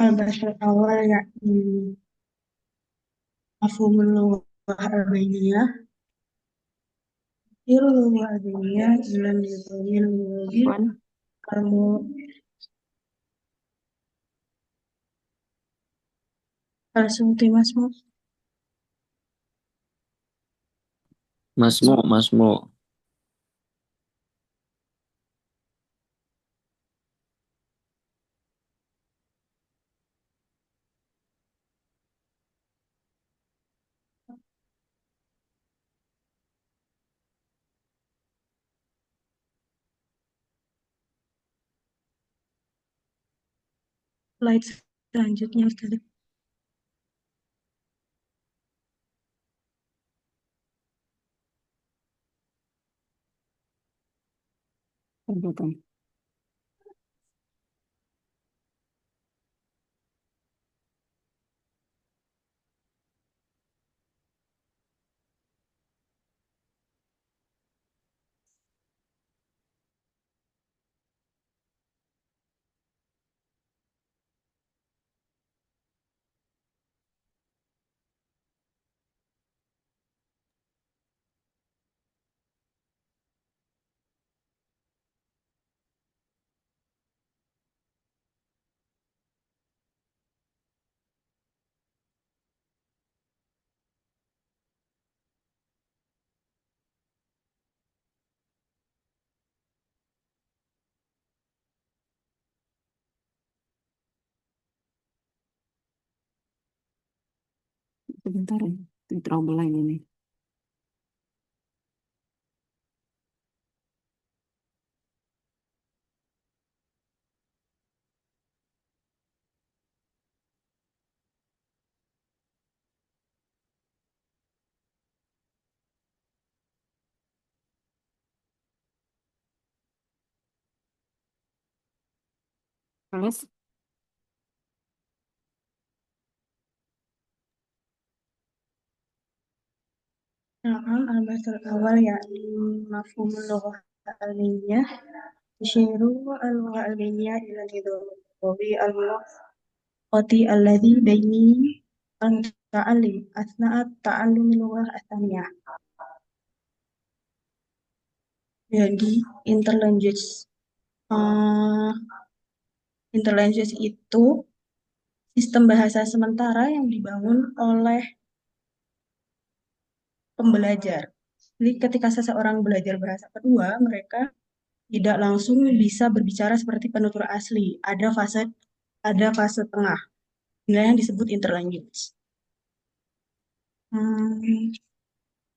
Al-Bashar awal yakni mafhumul lughah al-bainiyah, lughah al-bainiyah ilan nizamil lughawi Wan, kamu al-sumti masmu Masmu, Masmu. slide selanjutnya Ustaz. Betul. Sebentar ya, ini trouble line ini. Terus, Na'am al-Bashar awal yakni mafhumul lughah al-bainiyah yushiru al-lughah al-bainiyah ila nizamil lughawi al-muwaqqati alladhi baini al-muta'allim asna'a ta'allumi lughah as-saniyah. Jadi interlanguage eh, interlanguage itu sistem bahasa sementara yang dibangun oleh pembelajar. Jadi ketika seseorang belajar bahasa kedua, mereka tidak langsung bisa berbicara seperti penutur asli. Ada fase tengah. Inilah yang disebut interlanguage. Hmm,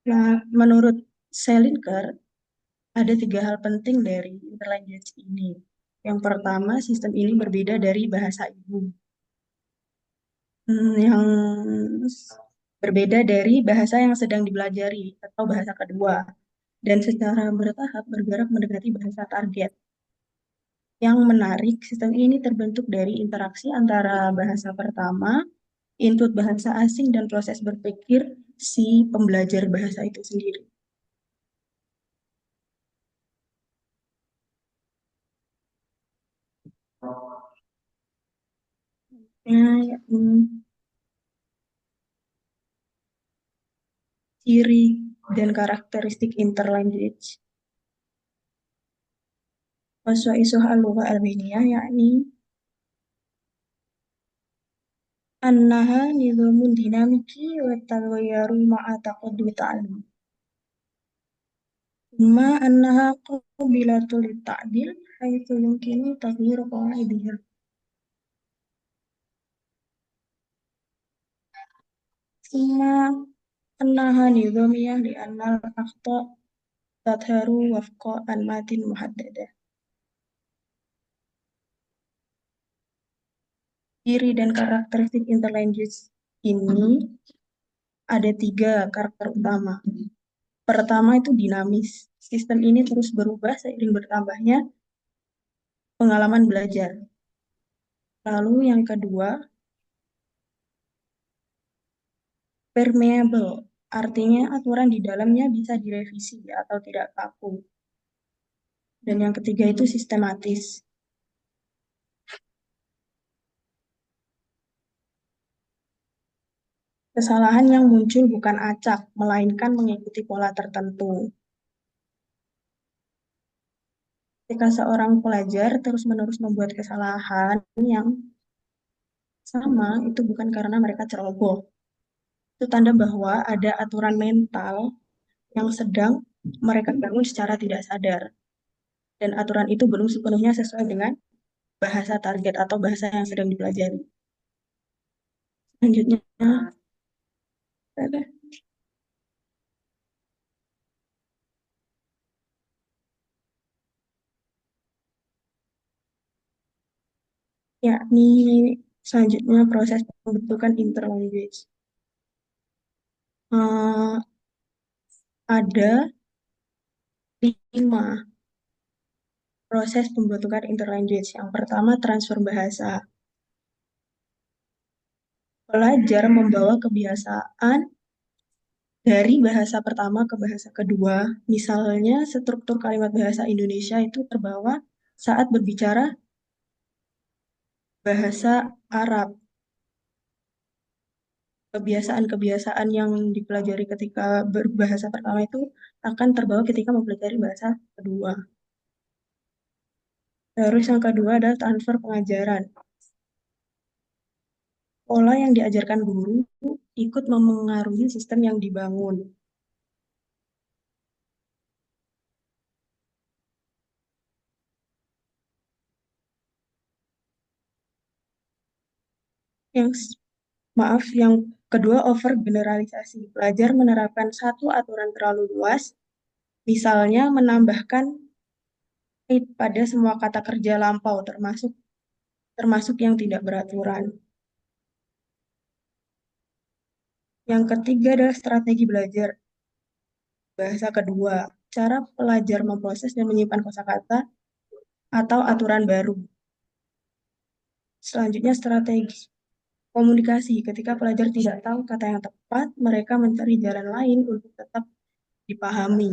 nah, menurut Selinker, ada tiga hal penting dari interlanguage ini. Yang pertama, sistem ini berbeda dari bahasa ibu. Yang berbeda dari bahasa yang sedang dipelajari atau bahasa kedua. Dan secara bertahap bergerak mendekati bahasa target. Yang menarik, sistem ini terbentuk dari interaksi antara bahasa pertama, input bahasa asing, dan proses berpikir si pembelajar bahasa itu sendiri. Nah, ciri dan karakteristik interlanguage. Waswa al-lughah al-bainiyah yakni annaha nizamun dinamiki wa taghayyaru ma'a taqaddum ta'allum. Ma annaha qabilatul litta'dil haitsu yumkinu taghyiru qawaidiha. Summa annaha nizamiyah li'anna al-akhta tadharu wafqa al-matin muhaddadah. Ciri dan karakteristik interlanguage ini ada tiga karakter utama. Pertama itu dinamis. Sistem ini terus berubah seiring bertambahnya pengalaman belajar. Lalu yang kedua, permeable. Artinya aturan di dalamnya bisa direvisi atau tidak kaku. Dan yang ketiga itu sistematis. Kesalahan yang muncul bukan acak, melainkan mengikuti pola tertentu. Ketika seorang pelajar terus-menerus membuat kesalahan yang sama, itu bukan karena mereka ceroboh. Itu tanda bahwa ada aturan mental yang sedang mereka bangun secara tidak sadar. Dan aturan itu belum sepenuhnya sesuai dengan bahasa target atau bahasa yang sedang dipelajari. Selanjutnya, yakni selanjutnya proses pembentukan interlanguage. Eh, ada 5 proses pembentukan interlanguage. Yang pertama, transfer bahasa. Pelajar membawa kebiasaan dari bahasa pertama ke bahasa kedua. Misalnya, struktur kalimat bahasa Indonesia itu terbawa saat berbicara bahasa Arab. Kebiasaan-kebiasaan yang dipelajari ketika berbahasa pertama itu akan terbawa ketika mempelajari bahasa kedua. Terus yang kedua adalah transfer pengajaran. Pola yang diajarkan guru ikut memengaruhi sistem yang dibangun. Yang yang kedua over generalisasi. Pelajar menerapkan satu aturan terlalu luas, misalnya menambahkan it pada semua kata kerja lampau termasuk termasuk yang tidak beraturan. Yang ketiga adalah strategi belajar. Bahasa kedua, cara pelajar memproses dan menyimpan kosakata atau aturan baru. Selanjutnya strategi komunikasi. Ketika pelajar tidak tahu kata yang tepat, mereka mencari jalan lain untuk tetap dipahami.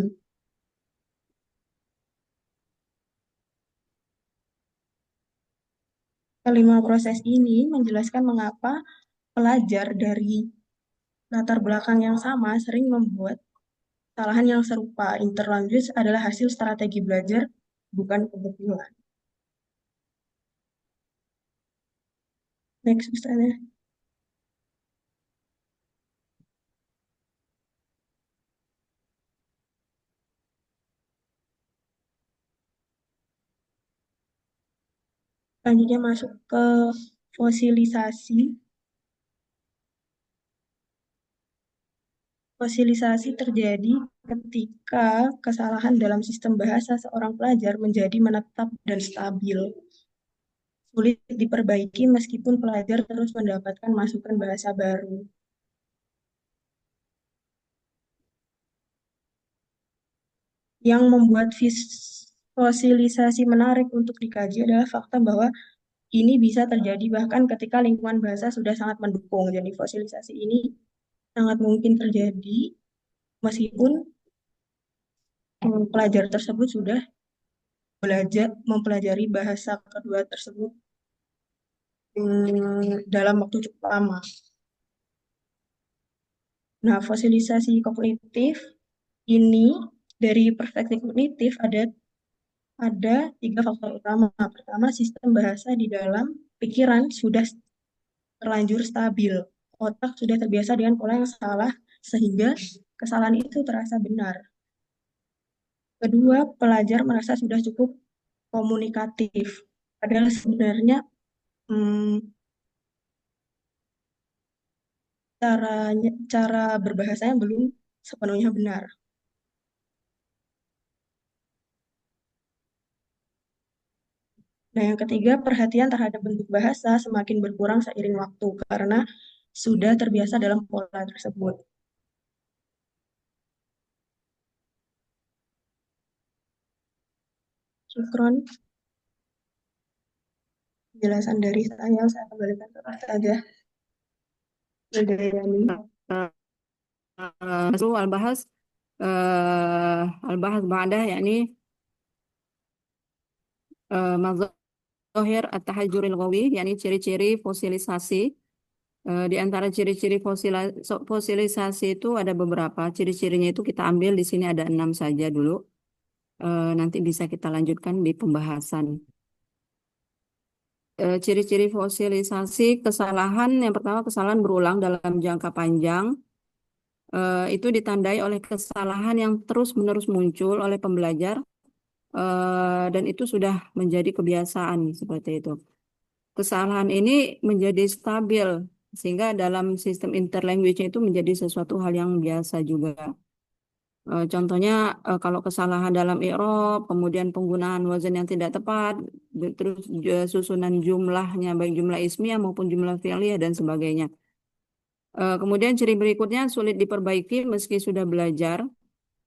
Kelima proses ini menjelaskan mengapa pelajar dari latar belakang yang sama sering membuat kesalahan yang serupa. Interlanguage adalah hasil strategi belajar, bukan kebetulan. Next, Ustazah. Selanjutnya masuk ke fosilisasi. Fosilisasi terjadi ketika kesalahan dalam sistem bahasa seorang pelajar menjadi menetap dan stabil. Sulit diperbaiki meskipun pelajar terus mendapatkan masukan bahasa baru. Yang membuat fosilisasi menarik untuk dikaji adalah fakta bahwa ini bisa terjadi bahkan ketika lingkungan bahasa sudah sangat mendukung. Jadi fosilisasi ini sangat mungkin terjadi meskipun pelajar tersebut sudah belajar mempelajari bahasa kedua tersebut dalam waktu cukup lama. Nah, fosilisasi kognitif ini dari perspektif kognitif ada 3 faktor utama. Pertama, sistem bahasa di dalam pikiran sudah terlanjur stabil. Otak sudah terbiasa dengan pola yang salah sehingga kesalahan itu terasa benar. Kedua, pelajar merasa sudah cukup komunikatif. Padahal sebenarnya hmm, cara berbahasanya belum sepenuhnya benar. Nah, yang ketiga, perhatian terhadap bentuk bahasa semakin berkurang seiring waktu karena sudah terbiasa dalam pola tersebut. Syukron, penjelasan dari saya kembalikan ke Pak saja. البحث البحث بعده يعني مظاهر التحجر اللغوي يعني ciri-ciri fosilisasi Di antara ciri-ciri fosilisasi itu ada beberapa. Ciri-cirinya itu kita ambil di sini ada 6 saja dulu. Nanti bisa kita lanjutkan di pembahasan. Ciri-ciri fosilisasi kesalahan, yang pertama kesalahan berulang dalam jangka panjang. Itu ditandai oleh kesalahan yang terus-menerus muncul oleh pembelajar, dan itu sudah menjadi kebiasaan seperti itu. Kesalahan ini menjadi stabil, sehingga dalam sistem interlanguage itu menjadi sesuatu hal yang biasa juga. Contohnya kalau kesalahan dalam i'rab, kemudian penggunaan wazan yang tidak tepat, terus susunan jumlahnya baik jumlah ismiyah maupun jumlah fi'liyah dan sebagainya. Kemudian ciri berikutnya sulit diperbaiki meski sudah belajar.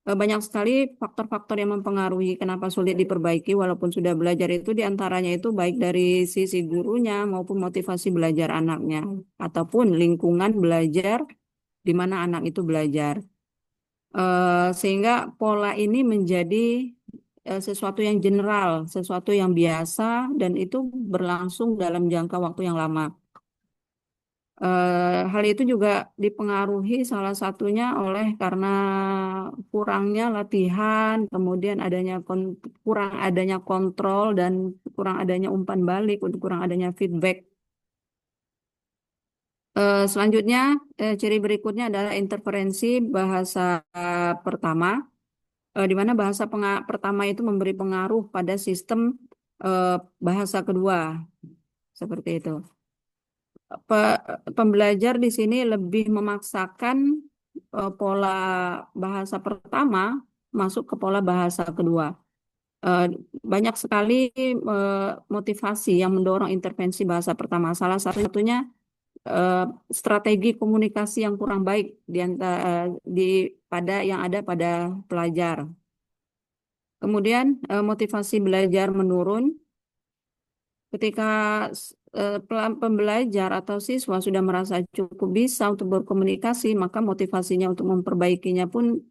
Banyak sekali faktor-faktor yang mempengaruhi kenapa sulit diperbaiki walaupun sudah belajar itu diantaranya itu baik dari sisi gurunya maupun motivasi belajar anaknya ataupun lingkungan belajar di mana anak itu belajar. Sehingga pola ini menjadi sesuatu yang general, sesuatu yang biasa dan itu berlangsung dalam jangka waktu yang lama. Hal itu juga dipengaruhi salah satunya oleh karena kurangnya latihan, kemudian kurang adanya kontrol dan kurang adanya umpan balik, kurang adanya feedback. Selanjutnya, ciri berikutnya adalah interferensi bahasa pertama, di mana bahasa pertama itu memberi pengaruh pada sistem eh, bahasa kedua, seperti itu. Pembelajar di sini lebih memaksakan pola bahasa pertama masuk ke pola bahasa kedua. Eh, Banyak sekali motivasi yang mendorong intervensi bahasa pertama. Salah satunya eh, strategi komunikasi yang kurang baik di antara di pada yang ada pada pelajar. Kemudian motivasi belajar menurun ketika pembelajar atau siswa sudah merasa cukup bisa untuk berkomunikasi, maka motivasinya untuk memperbaikinya pun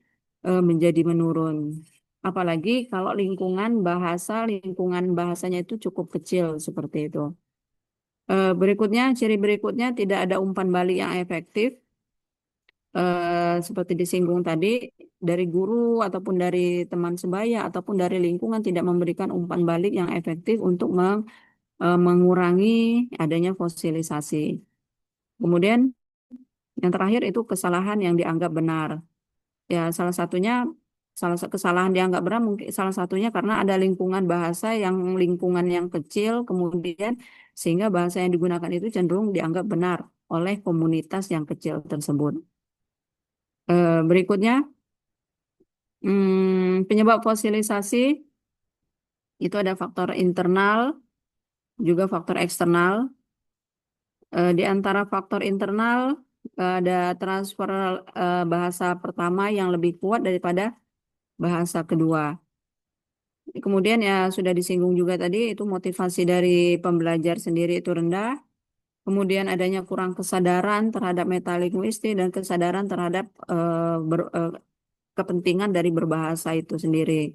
menjadi menurun. Apalagi kalau lingkungan bahasanya itu cukup kecil seperti itu. Berikutnya, ciri berikutnya tidak ada umpan balik yang efektif, seperti disinggung tadi, dari guru ataupun dari teman sebaya ataupun dari lingkungan tidak memberikan umpan balik yang efektif untuk mengurangi adanya fosilisasi. Kemudian yang terakhir itu kesalahan yang dianggap benar. Ya, kesalahan dianggap benar mungkin salah satunya karena ada lingkungan yang kecil, kemudian sehingga bahasa yang digunakan itu cenderung dianggap benar oleh komunitas yang kecil tersebut. Berikutnya, penyebab fosilisasi itu ada faktor internal, juga faktor eksternal. Di antara faktor internal ada transfer bahasa pertama yang lebih kuat daripada bahasa kedua. Kemudian ya sudah disinggung juga tadi itu motivasi dari pembelajar sendiri itu rendah. Kemudian adanya kurang kesadaran terhadap metalinguistik dan kesadaran terhadap kepentingan dari berbahasa itu sendiri.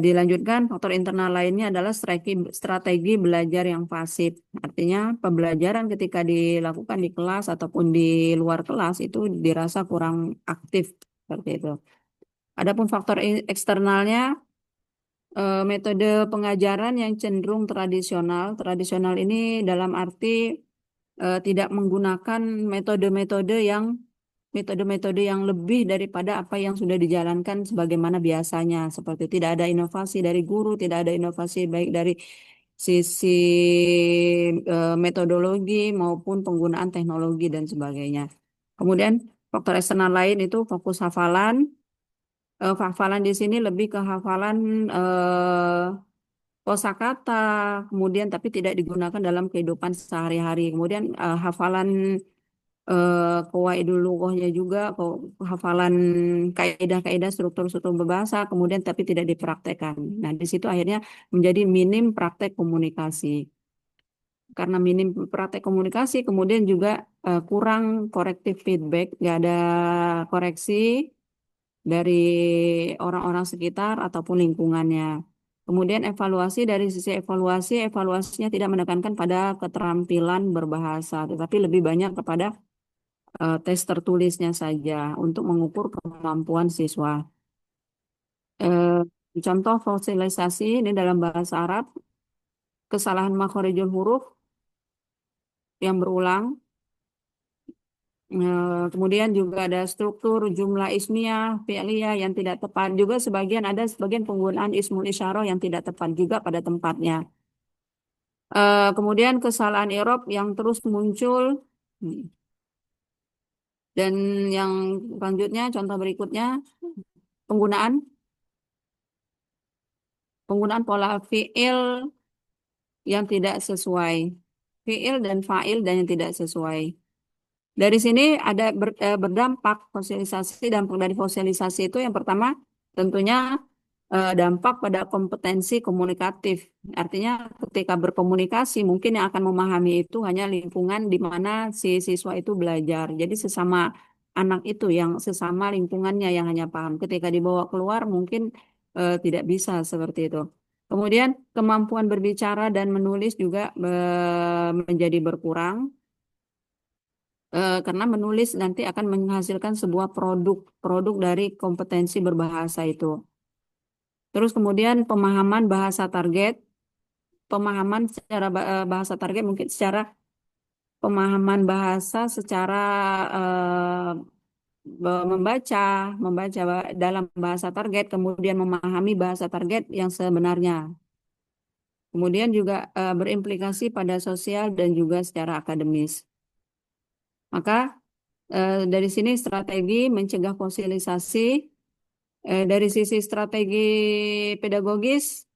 Dilanjutkan, faktor internal lainnya adalah strategi belajar yang pasif. Artinya, pembelajaran ketika dilakukan di kelas ataupun di luar kelas itu dirasa kurang aktif seperti itu. Adapun faktor eksternalnya, metode pengajaran yang cenderung tradisional. Tradisional ini dalam arti tidak menggunakan metode-metode yang lebih daripada apa yang sudah dijalankan sebagaimana biasanya. Seperti tidak ada inovasi dari guru, tidak ada inovasi baik dari sisi metodologi maupun penggunaan teknologi dan sebagainya. Kemudian faktor eksternal lain itu fokus hafalan. Hafalan di sini lebih ke hafalan kosakata, kemudian tapi tidak digunakan dalam kehidupan sehari-hari. Kemudian hafalan qawaidul lughahnya juga, hafalan kaidah-kaidah struktur-struktur berbahasa, kemudian tapi tidak dipraktekkan. Nah, di situ akhirnya menjadi minim praktek komunikasi. Karena minim praktek komunikasi, kemudian juga kurang korektif feedback, nggak ada koreksi dari orang-orang sekitar ataupun lingkungannya. Kemudian evaluasi dari sisi evaluasi, evaluasinya tidak menekankan pada keterampilan berbahasa, tetapi lebih banyak kepada tes tertulisnya saja untuk mengukur kemampuan siswa. Eh, Contoh fosilisasi ini dalam bahasa Arab, kesalahan makhorijul huruf yang berulang. Kemudian juga ada struktur jumlah ismiyah, fi'liyah yang tidak tepat. Juga sebagian penggunaan ismul isyarah yang tidak tepat juga pada tempatnya. Kemudian kesalahan i'rab yang terus muncul. Dan yang selanjutnya, contoh berikutnya, penggunaan penggunaan pola fi'il yang tidak sesuai. Fi'il dan fa'il dan yang tidak sesuai. Dari sini ada berdampak fosilisasi, dampak dari fosilisasi itu yang pertama tentunya dampak pada kompetensi komunikatif. Artinya ketika berkomunikasi mungkin yang akan memahami itu hanya lingkungan di mana si siswa itu belajar. Jadi sesama anak itu yang sesama lingkungannya yang hanya paham. Ketika dibawa keluar mungkin tidak bisa seperti itu. Kemudian kemampuan berbicara dan menulis juga menjadi berkurang karena menulis nanti akan menghasilkan sebuah produk dari kompetensi berbahasa itu. Terus kemudian pemahaman bahasa target, pemahaman secara bahasa target mungkin secara pemahaman bahasa secara membaca, dalam bahasa target, kemudian memahami bahasa target yang sebenarnya. Kemudian juga berimplikasi pada sosial dan juga secara akademis. Maka dari sini strategi mencegah fosilisasi. Dari sisi strategi pedagogis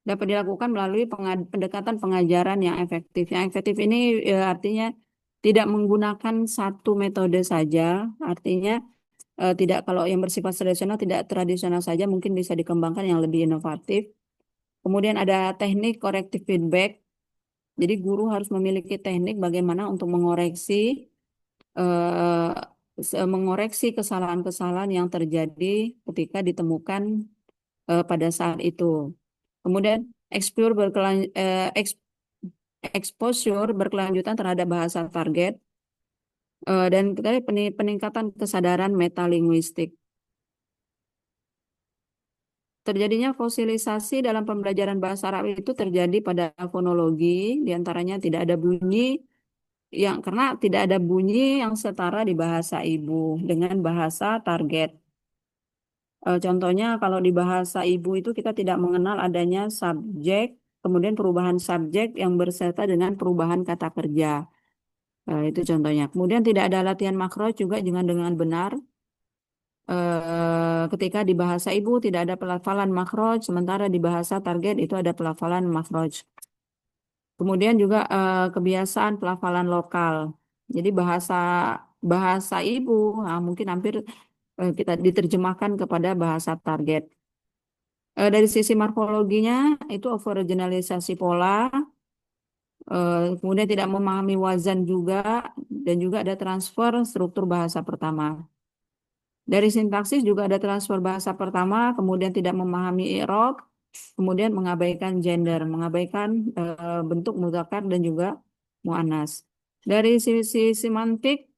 dapat dilakukan melalui pendekatan pengajaran yang efektif. Yang efektif ini artinya tidak menggunakan satu metode saja, artinya tidak kalau yang bersifat tradisional tidak tradisional saja mungkin bisa dikembangkan yang lebih inovatif. Kemudian ada teknik corrective feedback. Jadi guru harus memiliki teknik bagaimana untuk eh, mengoreksi kesalahan-kesalahan yang terjadi ketika ditemukan pada saat itu. Kemudian exposure berkelanjutan terhadap bahasa target dan tadi peningkatan kesadaran metalinguistik. Terjadinya fosilisasi dalam pembelajaran bahasa Arab itu terjadi pada fonologi, diantaranya tidak ada bunyi karena tidak ada bunyi yang setara di bahasa ibu dengan bahasa target. Contohnya kalau di bahasa ibu itu kita tidak mengenal adanya subjek, kemudian perubahan subjek yang berserta dengan perubahan kata kerja. Itu contohnya. Kemudian tidak ada latihan makro juga dengan benar. Ketika di bahasa ibu tidak ada pelafalan makhraj, sementara di bahasa target itu ada pelafalan makhraj. Kemudian juga kebiasaan pelafalan lokal. Jadi bahasa bahasa ibu mungkin hampir kita diterjemahkan kepada bahasa target. Dari sisi morfologinya itu overgeneralisasi pola, kemudian tidak memahami wazan juga, dan juga ada transfer struktur bahasa pertama. Dari sintaksis juga ada transfer bahasa pertama, kemudian tidak memahami i'rab, kemudian mengabaikan gender, mengabaikan bentuk mudzakkar dan juga muannas. Dari sisi semantik,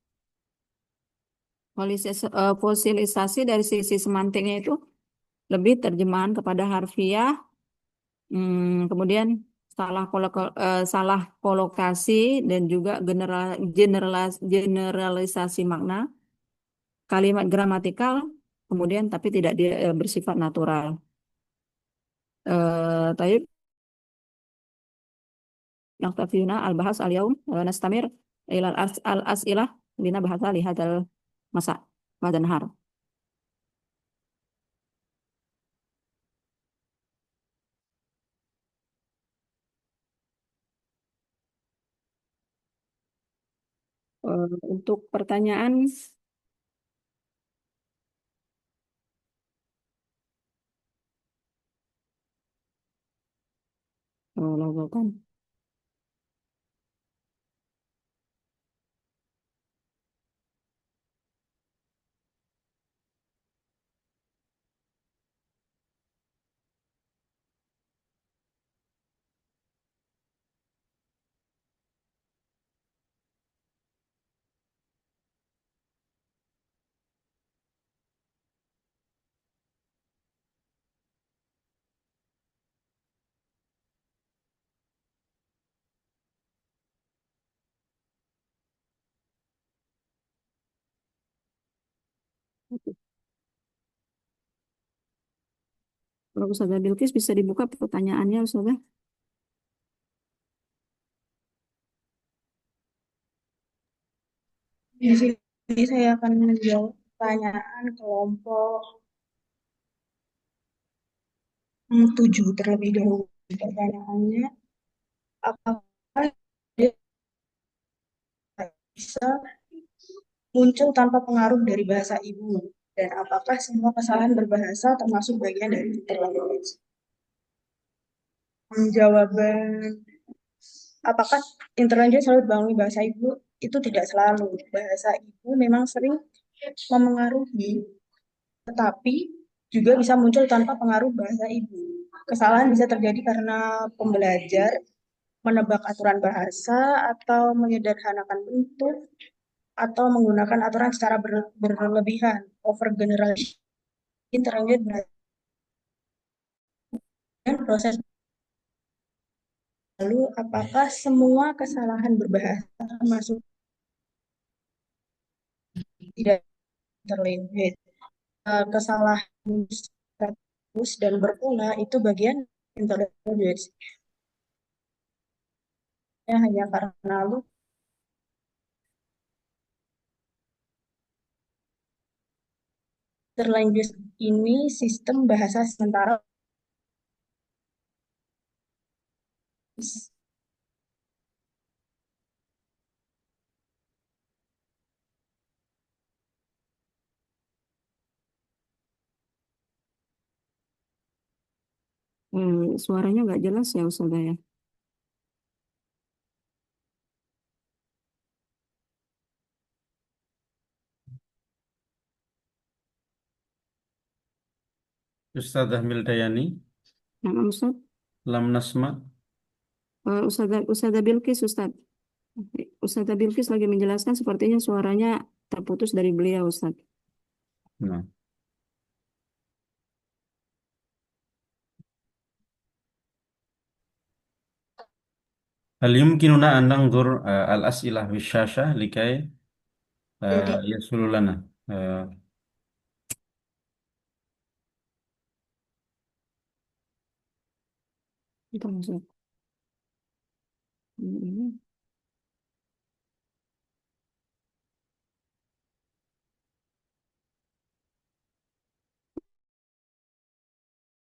fosilisasi dari sisi semantiknya itu lebih terjemahan kepada harfiah, kemudian salah kolokasi dan juga generalisasi makna, kalimat gramatikal, kemudian tapi tidak bersifat natural. Taib naktafiyuna al-bahas al-yaum nastamir ilal al-as'ilah lina bahasa lihadal masa pada nahar. Untuk pertanyaan lakukan. Kalau Ustazah Bilqis bisa dibuka pertanyaannya, Ustazah. Di sini saya akan menjawab pertanyaan kelompok 7 terlebih dahulu. Pertanyaannya, apakah dia bisa muncul tanpa pengaruh dari bahasa ibu? Dan apakah semua kesalahan berbahasa termasuk bagian dari interlanguage? Jawaban, apakah interlanguage selalu dibangun bahasa ibu? Itu tidak selalu. Bahasa ibu memang sering memengaruhi, tetapi juga bisa muncul tanpa pengaruh bahasa ibu. Kesalahan bisa terjadi karena pembelajar menebak aturan bahasa atau menyederhanakan bentuk atau menggunakan aturan secara berlebihan, overgeneralization, terlanjur dan proses. Lalu, apakah semua kesalahan berbahasa masuk tidak terlanjur? Kesalahan status dan berpola itu bagian interlanguage. Ya, hanya karena lu interlanguage ini sistem bahasa sementara. Suaranya nggak jelas ya, Ustazah ya. Ustadzah Mildayani, Nah, Ustaz, lam nasma. Ustazah Bilqis, Ustaz. Ustazah Bilqis lagi menjelaskan, sepertinya suaranya terputus dari beliau, Ustaz. Nah, hal yumkinuna an nangzur al-as'ilah fi syashah likai Jadi, yasulu lana. Eh, Itu, Ustaz. Hmm.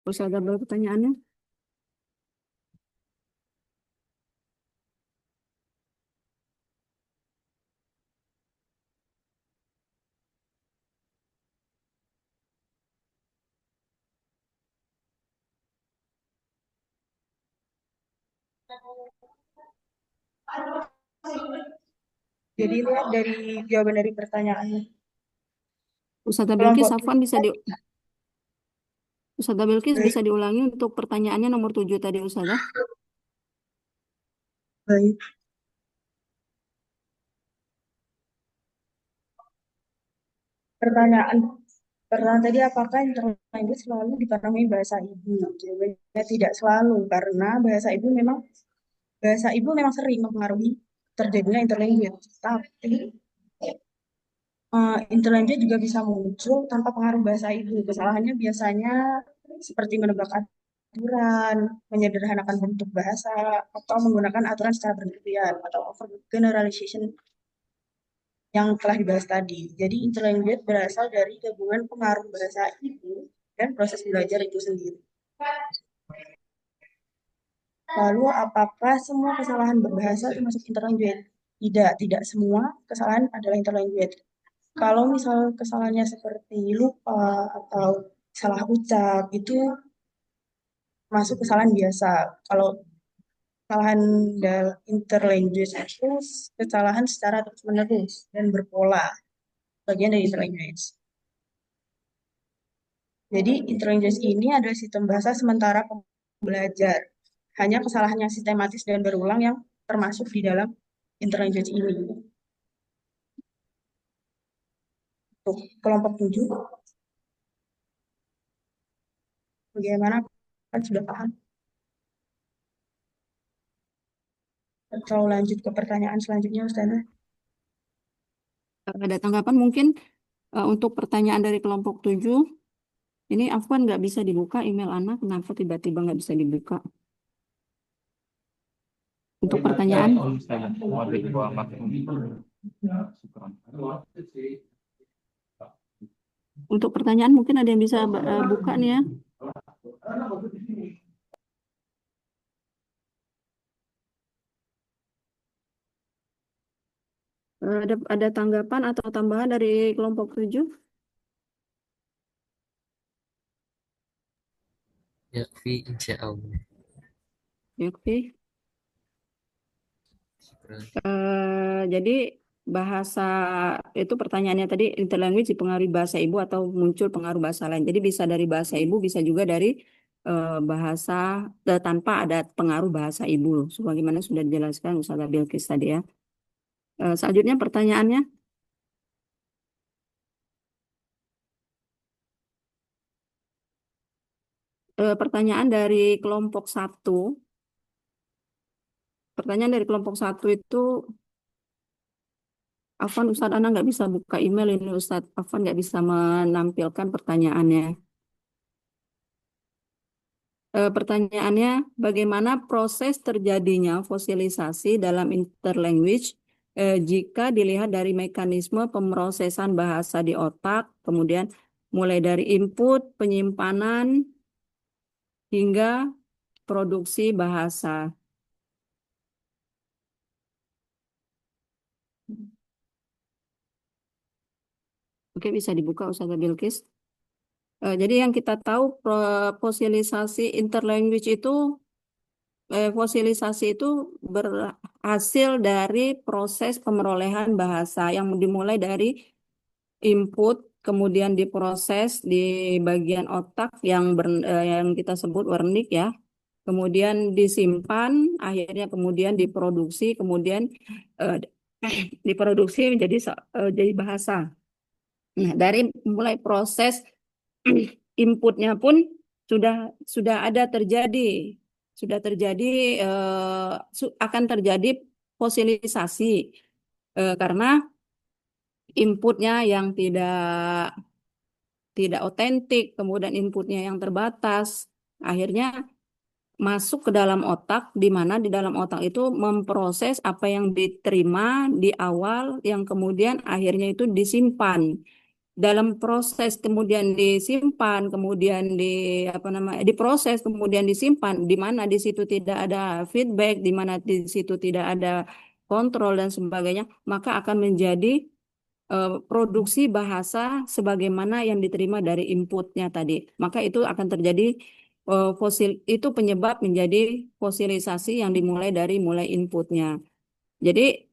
Ustazah berapa pertanyaannya? jadi lihat dari jawaban dari pertanyaannya. Ustazah Bilqis, Kelompok Afwan bisa di Ustazah Bilqis baik, bisa diulangi untuk pertanyaannya nomor 7 tadi, Ustazah. baik. Pertanyaan pertanyaan tadi, apakah interlanguage selalu dipenuhi bahasa ibu? Jawabannya tidak selalu, karena bahasa ibu memang sering mempengaruhi terjadinya interlanguage. Tapi interlanguage juga bisa muncul tanpa pengaruh bahasa ibu. Kesalahannya biasanya seperti menebak aturan, menyederhanakan bentuk bahasa, atau menggunakan aturan secara berlebihan, atau overgeneralization yang telah dibahas tadi. Jadi interlanguage berasal dari gabungan pengaruh bahasa ibu dan proses belajar itu sendiri. Lalu, apakah semua kesalahan berbahasa termasuk interlanguage? Tidak, tidak semua kesalahan adalah interlanguage. Kalau misal kesalahannya seperti lupa atau salah ucap, itu masuk kesalahan biasa. Kalau kesalahan interlanguage itu kesalahan secara terus-menerus dan berpola, bagian dari interlanguage. Jadi, interlanguage ini adalah sistem bahasa sementara pembelajar. Hanya kesalahan yang sistematis dan berulang yang termasuk di dalam interlanguage ini. Untuk kelompok 7, bagaimana? Kan sudah paham? Atau lanjut ke pertanyaan selanjutnya, Ustazah? Ada tanggapan mungkin Untuk pertanyaan dari kelompok 7, ini Afwan nggak bisa dibuka email anak, kenapa tiba-tiba nggak bisa dibuka? Untuk pertanyaan, mungkin ada yang bisa buka nih ya. Ada tanggapan atau tambahan dari kelompok 7? يكفي إن شاء الله. Ya, oke. شكرا. Jadi bahasa itu pertanyaannya tadi interlanguage dipengaruhi bahasa ibu atau muncul pengaruh bahasa lain. Jadi bisa dari bahasa ibu, bisa juga dari bahasa tanpa ada pengaruh bahasa ibu. Sebagaimana sudah dijelaskan Ustazah Bilqis tadi ya. Selanjutnya pertanyaannya, pertanyaan dari kelompok 1. Pertanyaan dari kelompok 1 itu, Afwan, Ustadz Ana nggak bisa buka email ini, Ustadz. Afwan nggak bisa menampilkan pertanyaannya. Pertanyaannya, bagaimana proses terjadinya fosilisasi dalam interlanguage jika dilihat dari mekanisme pemrosesan bahasa di otak, kemudian mulai dari input, penyimpanan, hingga produksi bahasa. Oke, bisa dibuka Ustazah Bilqis. Jadi yang kita tahu fosilisasi interlanguage itu fosilisasi itu berhasil dari proses pemerolehan bahasa yang dimulai dari input, kemudian diproses di bagian otak yang kita sebut wernik ya, kemudian disimpan, akhirnya kemudian diproduksi, kemudian eh, diproduksi jadi bahasa. Nah, dari mulai proses inputnya pun sudah sudah ada terjadi sudah terjadi akan terjadi fosilisasi karena inputnya yang tidak otentik, kemudian inputnya yang terbatas, akhirnya masuk ke dalam otak, di mana di dalam otak itu memproses apa yang diterima di awal, yang kemudian akhirnya itu disimpan. Dalam proses kemudian disimpan, kemudian diproses, kemudian disimpan, di mana di situ tidak ada feedback, di mana di situ tidak ada kontrol dan sebagainya, maka akan menjadi produksi bahasa sebagaimana yang diterima dari inputnya tadi. Maka itu akan terjadi itu penyebab menjadi fosilisasi yang dimulai dari mulai inputnya. Jadi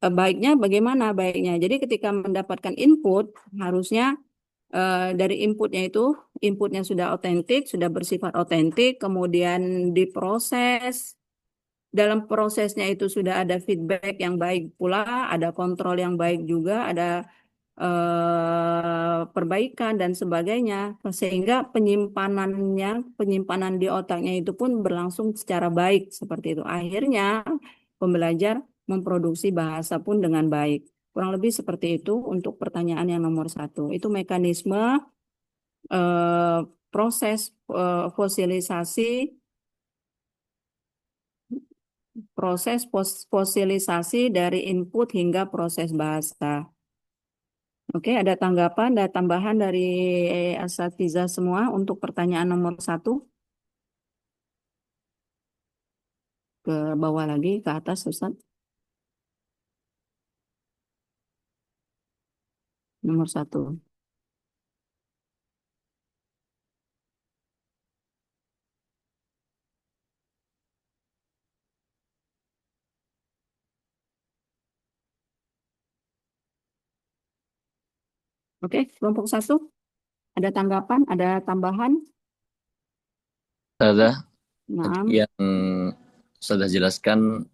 baiknya bagaimana baiknya? Jadi ketika mendapatkan input harusnya dari inputnya sudah otentik, sudah bersifat otentik, kemudian diproses. Dalam prosesnya itu sudah ada feedback yang baik pula, ada kontrol yang baik juga, ada perbaikan dan sebagainya, sehingga penyimpanan di otaknya itu pun berlangsung secara baik seperti itu. Akhirnya pembelajar memproduksi bahasa pun dengan baik. Kurang lebih seperti itu untuk pertanyaan yang nomor 1. Itu mekanisme eh, proses fosilisasi, fosilisasi dari input hingga proses bahasa. Oke, ada tanggapan, ada tambahan dari asatidzah semua untuk pertanyaan nomor 1. Ke bawah lagi, ke atas, Ustaz. Nomor 1. Oke, kelompok 1. Ada tanggapan, ada tambahan? Ustazah, Nah, yang sudah jelaskan,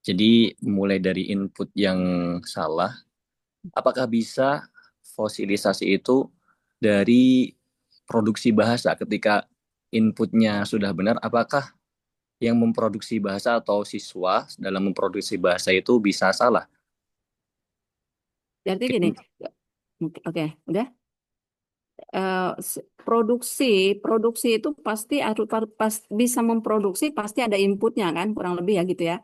jadi mulai dari input yang salah, apakah bisa fosilisasi itu dari produksi bahasa ketika inputnya sudah benar, apakah yang memproduksi bahasa atau siswa dalam memproduksi bahasa itu bisa salah? berarti gini, Oke, udah. Produksi itu pasti harus bisa memproduksi, pasti ada inputnya kan, kurang lebih ya gitu ya.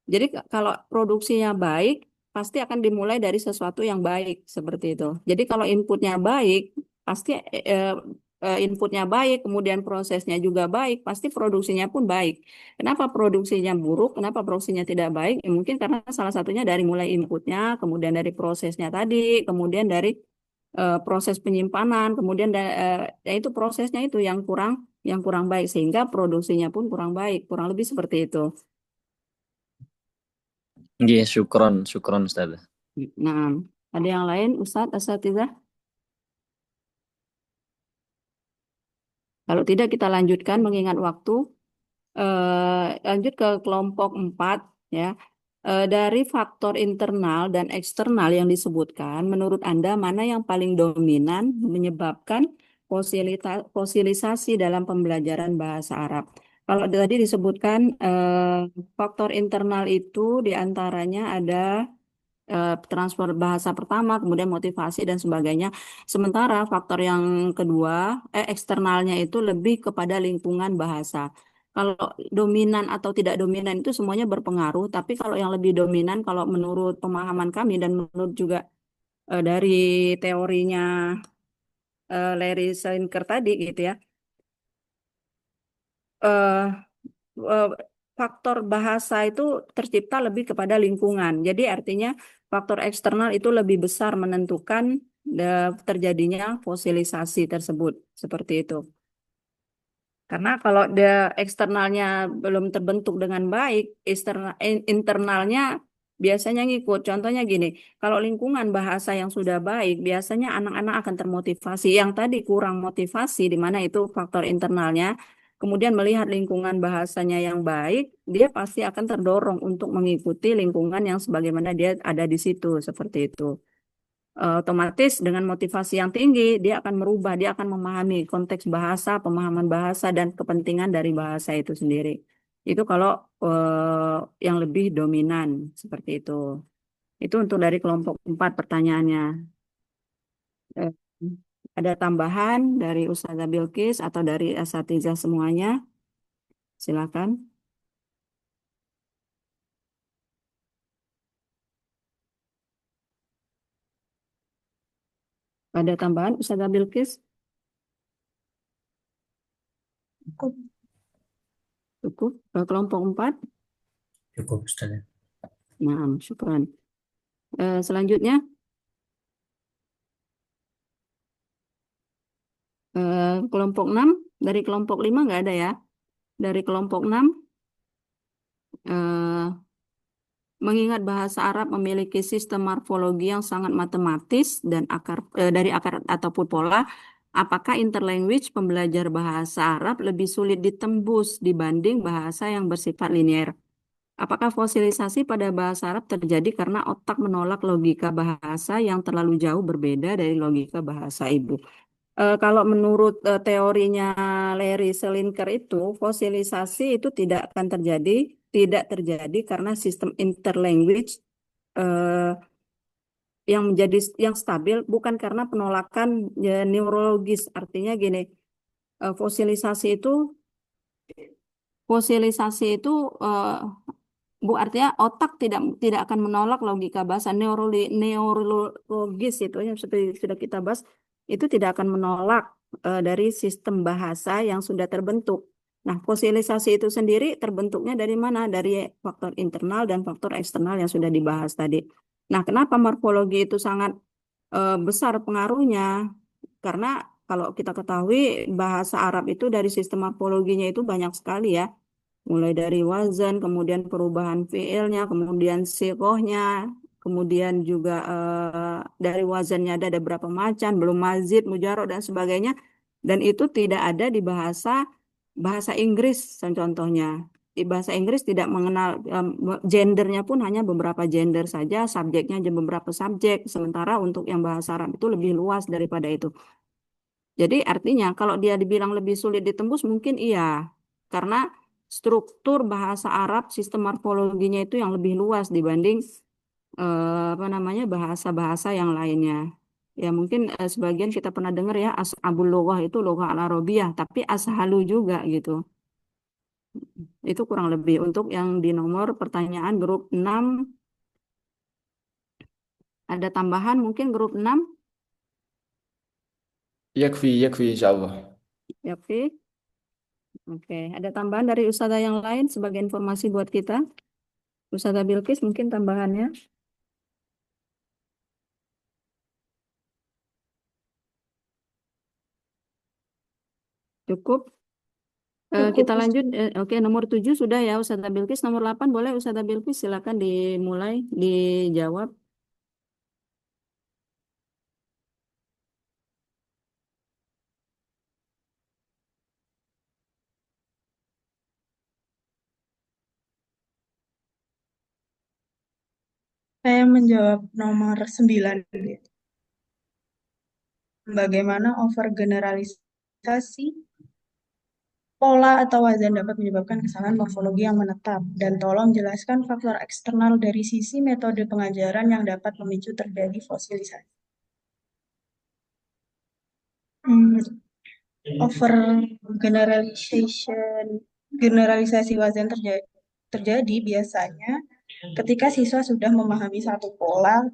Jadi kalau produksinya baik, pasti akan dimulai dari sesuatu yang baik seperti itu. Jadi kalau inputnya baik, pasti inputnya baik, kemudian prosesnya juga baik, pasti produksinya pun baik. Kenapa produksinya buruk? Kenapa produksinya tidak baik? Ya, mungkin karena salah satunya dari mulai inputnya, kemudian dari prosesnya tadi, kemudian dari proses penyimpanan, kemudian ya itu prosesnya itu yang kurang baik sehingga produksinya pun kurang baik. Kurang lebih seperti itu. Nggih, syukron, syukron Ustazah. Nah, ada yang lain, Ustadz, Asatidzah? Kalau tidak, kita lanjutkan mengingat waktu. Lanjut ke kelompok 4, ya. Dari faktor internal dan eksternal yang disebutkan, menurut Anda mana yang paling dominan menyebabkan fosilisasi dalam pembelajaran bahasa Arab? Kalau tadi disebutkan faktor internal itu diantaranya ada transfer bahasa pertama, kemudian motivasi dan sebagainya. Sementara faktor yang kedua, eksternalnya itu lebih kepada lingkungan bahasa. Kalau dominan atau tidak dominan itu semuanya berpengaruh, tapi kalau yang lebih dominan, kalau menurut pemahaman kami dan menurut juga dari teorinya Larry Salinker tadi gitu ya, eh, eh, faktor bahasa itu tercipta lebih kepada lingkungan. Jadi artinya faktor eksternal itu lebih besar menentukan terjadinya fosilisasi tersebut. Seperti itu. Karena kalau eksternalnya belum terbentuk dengan baik, internalnya biasanya ngikut. Contohnya gini, kalau lingkungan bahasa yang sudah baik, biasanya anak-anak akan termotivasi. Yang tadi kurang motivasi, di mana itu faktor internalnya, kemudian melihat lingkungan bahasanya yang baik, dia pasti akan terdorong untuk mengikuti lingkungan yang sebagaimana dia ada di situ, seperti itu. Otomatis dengan motivasi yang tinggi, dia akan merubah, dia akan memahami konteks bahasa, pemahaman bahasa, dan kepentingan dari bahasa itu sendiri. Itu kalau yang lebih dominan, seperti itu. Itu untuk dari kelompok 4 pertanyaannya. Eh, ada tambahan dari Ustazah Bilqis atau dari asatizah semuanya? Silakan. Ada tambahan Ustazah Bilqis? Cukup. Cukup. Kelompok 4? Cukup, Ustazah. Nah, syukran. Selanjutnya, kelompok 6, dari kelompok 5 nggak ada ya. Dari kelompok 6, mengingat bahasa Arab memiliki sistem morfologi yang sangat matematis dan dari akar ataupun pola, apakah interlanguage pembelajar bahasa Arab lebih sulit ditembus dibanding bahasa yang bersifat linier? Apakah fosilisasi pada bahasa Arab terjadi karena otak menolak logika bahasa yang terlalu jauh berbeda dari logika bahasa ibu? Kalau menurut teorinya Larry Salinker itu, fosilisasi itu tidak terjadi karena sistem interlanguage yang stabil, bukan karena penolakan neurologis. Artinya gini, fosilisasi itu Bu, artinya otak tidak akan menolak logika bahasa. Neurologis itu yang seperti sudah kita bahas itu tidak akan menolak dari sistem bahasa yang sudah terbentuk. Nah, fosilisasi itu sendiri terbentuknya dari mana? Dari faktor internal dan faktor eksternal yang sudah dibahas tadi. Nah, kenapa morfologi itu sangat besar pengaruhnya? Karena kalau kita ketahui bahasa Arab itu dari sistem morfologinya itu banyak sekali ya, mulai dari wazan, kemudian perubahan fiilnya, kemudian siqohnya, kemudian juga dari wazannya ada berapa macam, belum mazid, mujarrad dan sebagainya, dan itu tidak ada di bahasa Inggris contohnya. Di bahasa Inggris tidak mengenal gendernya pun hanya beberapa gender saja, subjeknya hanya beberapa subjek, sementara untuk yang bahasa Arab itu lebih luas daripada itu. Jadi artinya kalau dia dibilang lebih sulit ditembus mungkin iya. Karena struktur bahasa Arab, sistem morfologinya itu yang lebih luas dibanding bahasa-bahasa yang lainnya. Ya mungkin sebagian kita pernah dengar ya ashabul lughah itu lughah al-arabiyah, tapi ashalu juga gitu. Itu kurang lebih untuk yang di nomor pertanyaan grup 6 ada tambahan mungkin grup 6 يكفي إن شاء الله. ya, Fi. Oke, ada tambahan dari Ustazah yang lain sebagai informasi buat kita. Ustazah Bilqis mungkin tambahannya cukup. Cukup, Kita Ustaz. lanjut. Oke, nomor 7 sudah ya Ustazah Bilqis. Nomor 8 boleh Ustazah Bilqis, silakan dimulai, dijawab. Saya menjawab nomor 9. Bagaimana overgeneralisasi pola atau wazan dapat menyebabkan kesalahan morfologi yang menetap. Dan tolong jelaskan faktor eksternal dari sisi metode pengajaran yang dapat memicu terjadi fosilisasi. Generalisasi wazan terjadi biasanya ketika siswa sudah memahami satu pola,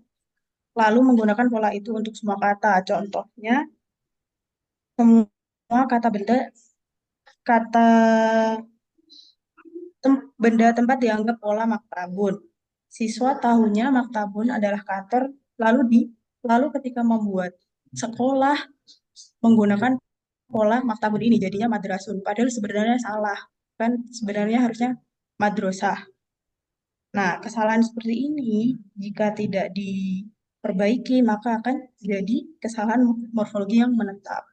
lalu menggunakan pola itu untuk semua kata. Contohnya, semua kata benda tempat dianggap pola maktabun. Siswa tahunya maktabun adalah kantor, lalu ketika membuat sekolah menggunakan pola maktabun ini jadinya madrasun. Padahal sebenarnya salah. Kan sebenarnya harusnya madrasah. Nah, kesalahan seperti ini jika tidak diperbaiki maka akan jadi kesalahan morfologi yang menetap.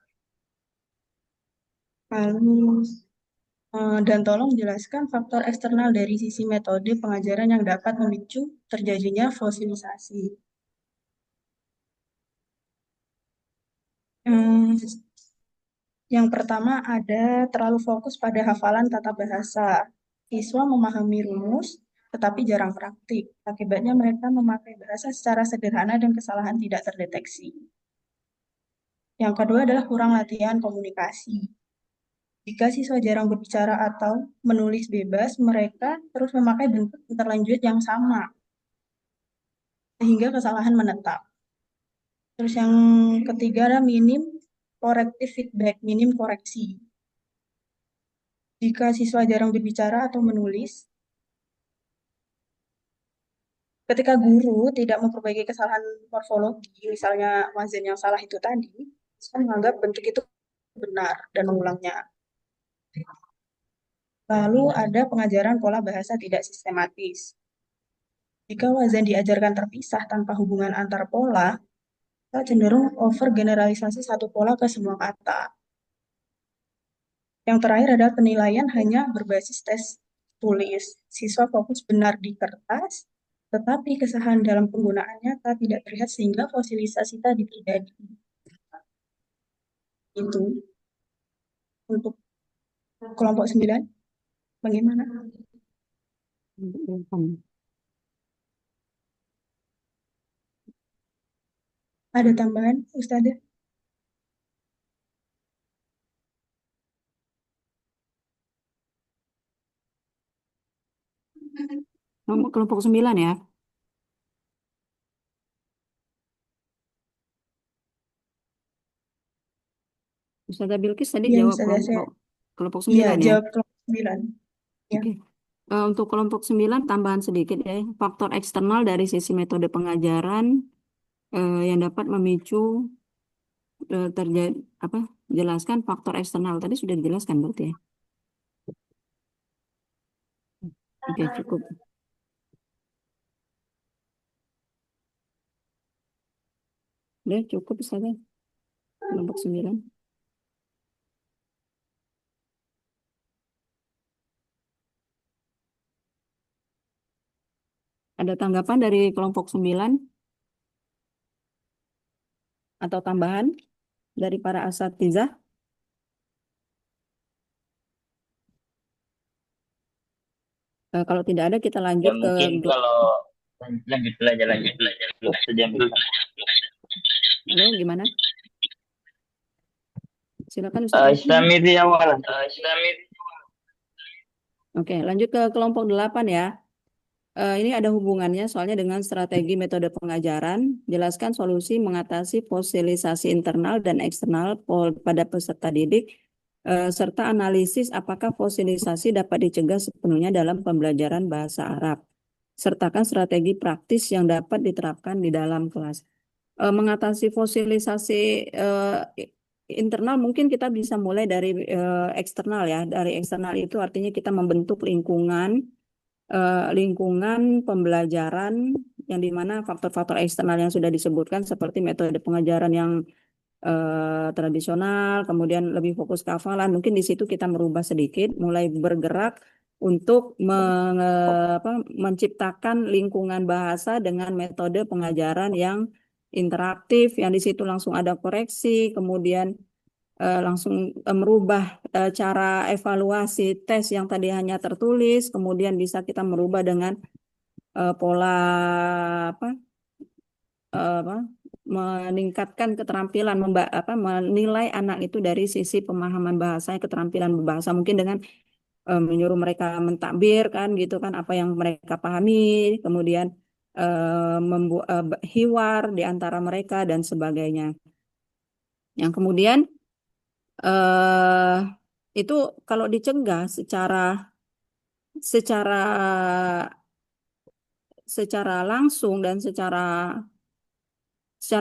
Lalu dan tolong jelaskan faktor eksternal dari sisi metode pengajaran yang dapat memicu terjadinya fosilisasi. Yang pertama ada terlalu fokus pada hafalan tata bahasa. Siswa memahami rumus, tetapi jarang praktik. Akibatnya mereka memakai bahasa secara sederhana dan kesalahan tidak terdeteksi. Yang kedua adalah kurang latihan komunikasi. Jika siswa jarang berbicara atau menulis bebas, mereka terus memakai bentuk interlanjut yang sama, sehingga kesalahan menetap. Terus yang ketiga adalah minim corrective feedback, minim koreksi. Jika siswa jarang berbicara atau menulis, ketika guru tidak memperbaiki kesalahan morfologi, misalnya wazan yang salah itu tadi, siswa menganggap bentuk itu benar dan mengulangnya. Lalu ada pengajaran pola bahasa tidak sistematis. Jika wazan diajarkan terpisah tanpa hubungan antar pola, kita cenderung overgeneralisasi satu pola ke semua kata. Yang terakhir adalah penilaian hanya berbasis tes tulis. Siswa fokus benar di kertas, tetapi kesalahan dalam penggunaannya tidak terlihat sehingga fosilisasi tadi terjadi. Itu untuk kelompok 9. Bagaimana? Ada tambahan, Ustazah? Kelompok 9 ya. Ustazah Bilqis tadi Iya, jawab Ustazah, kelompok iya, 9 ya. jawab kelompok 9. Ya. Oke. Untuk kelompok 9 tambahan sedikit ya. Faktor eksternal dari sisi metode pengajaran yang dapat memicu terjadi jelaskan faktor eksternal tadi sudah dijelaskan berarti ya. Oke, cukup. Udah cukup Ustazah. Kelompok 9. Ada tanggapan dari kelompok 9 atau tambahan dari para asatizah? Kalau tidak ada kita lanjut Ya ke mungkin kalau lanjut belajar. Halo, gimana? Silakan Ustaz Afwan. استمر يا ولد. Oke, lanjut ke kelompok 8 ya. Ini ada hubungannya soalnya dengan strategi metode pengajaran. Jelaskan solusi mengatasi fosilisasi internal dan eksternal pada peserta didik, serta analisis apakah fosilisasi dapat dicegah sepenuhnya dalam pembelajaran bahasa Arab. Sertakan strategi praktis yang dapat diterapkan di dalam kelas. Mengatasi fosilisasi internal mungkin kita bisa mulai dari eksternal ya. Dari eksternal itu artinya kita membentuk lingkungan pembelajaran yang dimana faktor-faktor eksternal yang sudah disebutkan seperti metode pengajaran yang tradisional, kemudian lebih fokus ke hafalan. Mungkin di situ kita merubah sedikit, mulai bergerak untuk menciptakan lingkungan bahasa dengan metode pengajaran yang interaktif, yang di situ langsung ada koreksi, kemudian langsung merubah cara evaluasi tes yang tadi hanya tertulis, kemudian bisa kita merubah dengan pola meningkatkan keterampilan menilai anak itu dari sisi pemahaman bahasa, keterampilan berbahasa, mungkin dengan menyuruh mereka mentakbir kan gitu kan apa yang mereka pahami, kemudian membuat hiwar di antara mereka dan sebagainya. Yang kemudian itu kalau dicegah secara langsung dan secara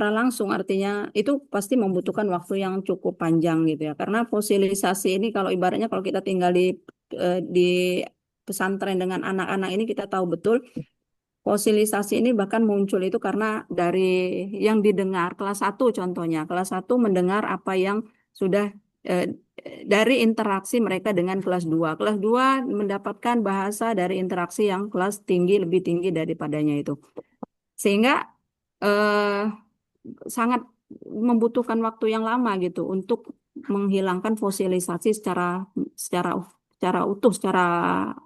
langsung artinya itu pasti membutuhkan waktu yang cukup panjang gitu ya. Karena fosilisasi ini kalau ibaratnya kalau kita tinggal di pesantren dengan anak-anak ini kita tahu betul fosilisasi ini bahkan muncul itu karena dari yang didengar kelas 1 contohnya. Kelas 1 mendengar apa yang sudah dari interaksi mereka dengan kelas 2. Kelas 2 mendapatkan bahasa dari interaksi yang kelas tinggi lebih tinggi daripadanya itu. Sehingga sangat membutuhkan waktu yang lama gitu untuk menghilangkan fosilisasi secara utuh, secara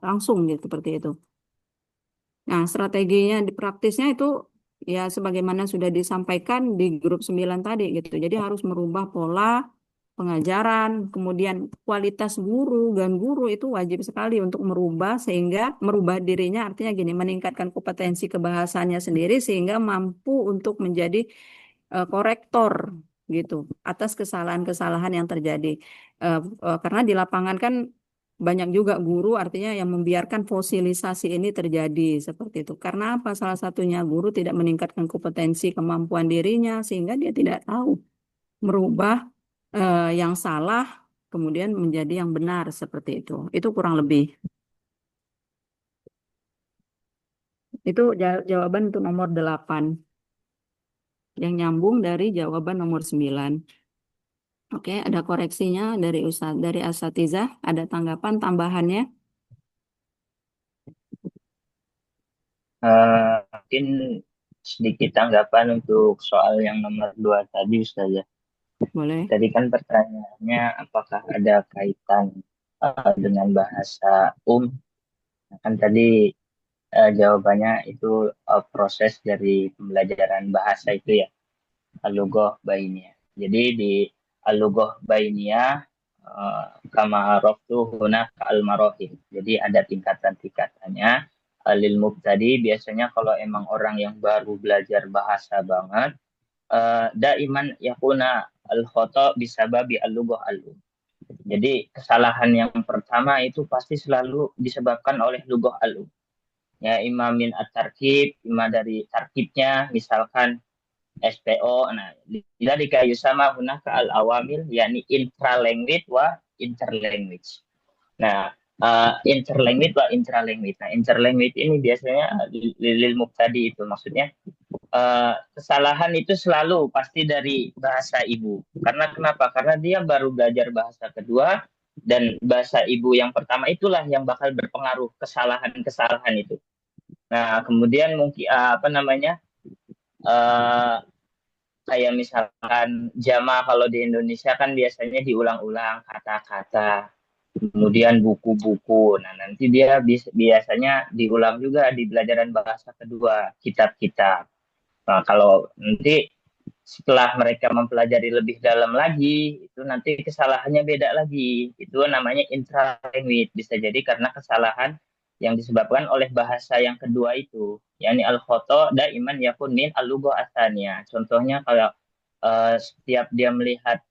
langsung gitu seperti itu. Nah, strateginya di praktisnya itu ya sebagaimana sudah disampaikan di grup 9 tadi gitu. Jadi harus merubah pola pengajaran, kemudian kualitas guru dan guru itu wajib sekali untuk merubah sehingga merubah dirinya artinya gini, meningkatkan kompetensi kebahasannya sendiri sehingga mampu untuk menjadi korektor gitu atas kesalahan-kesalahan yang terjadi. Karena di lapangan kan banyak juga guru artinya yang membiarkan fosilisasi ini terjadi seperti itu. Karena apa? Salah satunya guru tidak meningkatkan kompetensi kemampuan dirinya sehingga dia tidak tahu merubah yang salah kemudian menjadi yang benar seperti itu. Itu kurang lebih. Itu jawaban untuk nomor 8. Yang nyambung dari jawaban nomor 9. Oke, ada koreksinya dari Asatizah, ada tanggapan tambahannya? Mungkin sedikit tanggapan untuk soal yang nomor 2 tadi, Ustaz ya. Boleh. Tadi kan pertanyaannya apakah ada kaitan dengan bahasa kan tadi jawabannya itu proses dari pembelajaran bahasa itu ya, al-lughah bainiyah. Jadi di al-lughah bainiyah kama araftu hunaka al-marahil. Jadi ada tingkatan-tingkatannya. Lil mubtadi biasanya kalau emang orang yang baru belajar bahasa banget, daiman yakuna al-khata bisababi al-lughah al-um. Jadi kesalahan yang pertama itu pasti selalu disebabkan oleh lughah al-um. Ya, imam min at-tarkib, imam dari tarkibnya, misalkan SPO. Nah, lidzalika yusama hunaka al-awamil, yakni intralanguage wa interlanguage. Nah, interlanguage wa intralanguage. Nah, interlanguage ini biasanya lil mubtadi itu maksudnya kesalahan itu selalu pasti dari bahasa ibu. Karena kenapa? Karena dia baru belajar bahasa kedua dan bahasa ibu yang pertama itulah yang bakal berpengaruh kesalahan-kesalahan itu. Nah, kemudian mungkin kayak misalkan jama kalau di Indonesia kan biasanya diulang-ulang kata-kata, kemudian buku-buku. Nah, nanti dia biasanya diulang juga di pelajaran bahasa kedua, kitab-kitab. Nah, kalau nanti setelah mereka mempelajari lebih dalam lagi, itu nanti kesalahannya beda lagi. Itu namanya intralanguage. Bisa jadi karena kesalahan yang disebabkan oleh bahasa yang kedua itu. Yani al-khoto daiman yakun min al-lughah asalnya. Contohnya kalau setiap dia melihat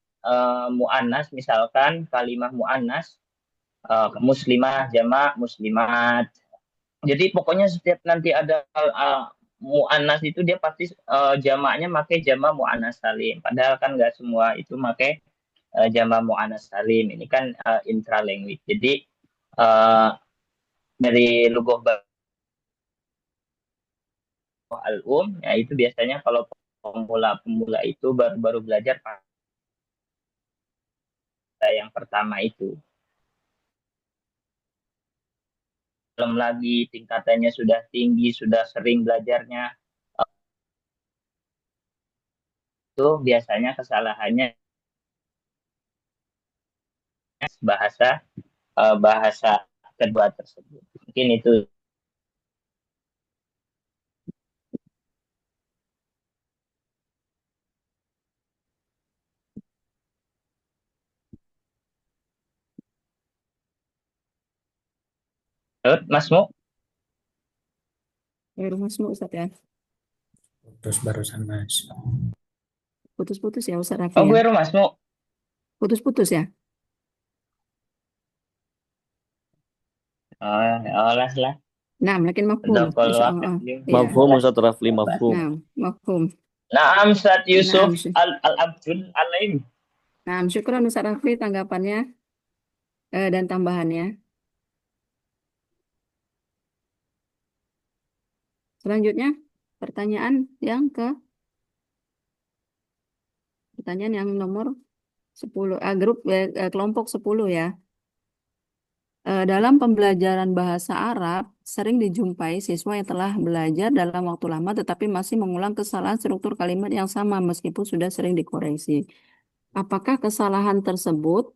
mu'annas, misalkan kalimah mu'annas, muslimah, jamak, muslimat. Jadi pokoknya setiap nanti ada mu'annas itu dia pasti jamaknya pakai jamak mu'annas salim. Padahal kan nggak semua itu pakai jamak mu'annas salim. Ini kan intralanguage. Jadi uh, dari lugah al-um, ya itu biasanya kalau pemula-pemula itu baru-baru belajar pada yang pertama itu. Belum lagi tingkatannya sudah tinggi, sudah sering belajarnya, itu biasanya kesalahannya bahasa bahasa kedua tersebut. Mungkin itu. Mas Mu? Masmu Ustaz ya. Putus barusan Mas. Putus-putus ya Ustaz Raffi Oh, ya. gue Mas Mu. Putus-putus ya. Oh, las lah. Nah, lakin mafhum Daqal insyaallah. waqt. Iya. Mafhum Ustaz Rafli, mafhum. Nah, mafhum. Naam Ustaz Yusuf Naam. Al-Abdul Alaim. Nah, syukran Ustaz Raffi tanggapannya dan tambahannya. Selanjutnya, pertanyaan yang nomor 10, kelompok 10 ya. Dalam pembelajaran bahasa Arab, sering dijumpai siswa yang telah belajar dalam waktu lama tetapi masih mengulang kesalahan struktur kalimat yang sama meskipun sudah sering dikoreksi. Apakah kesalahan tersebut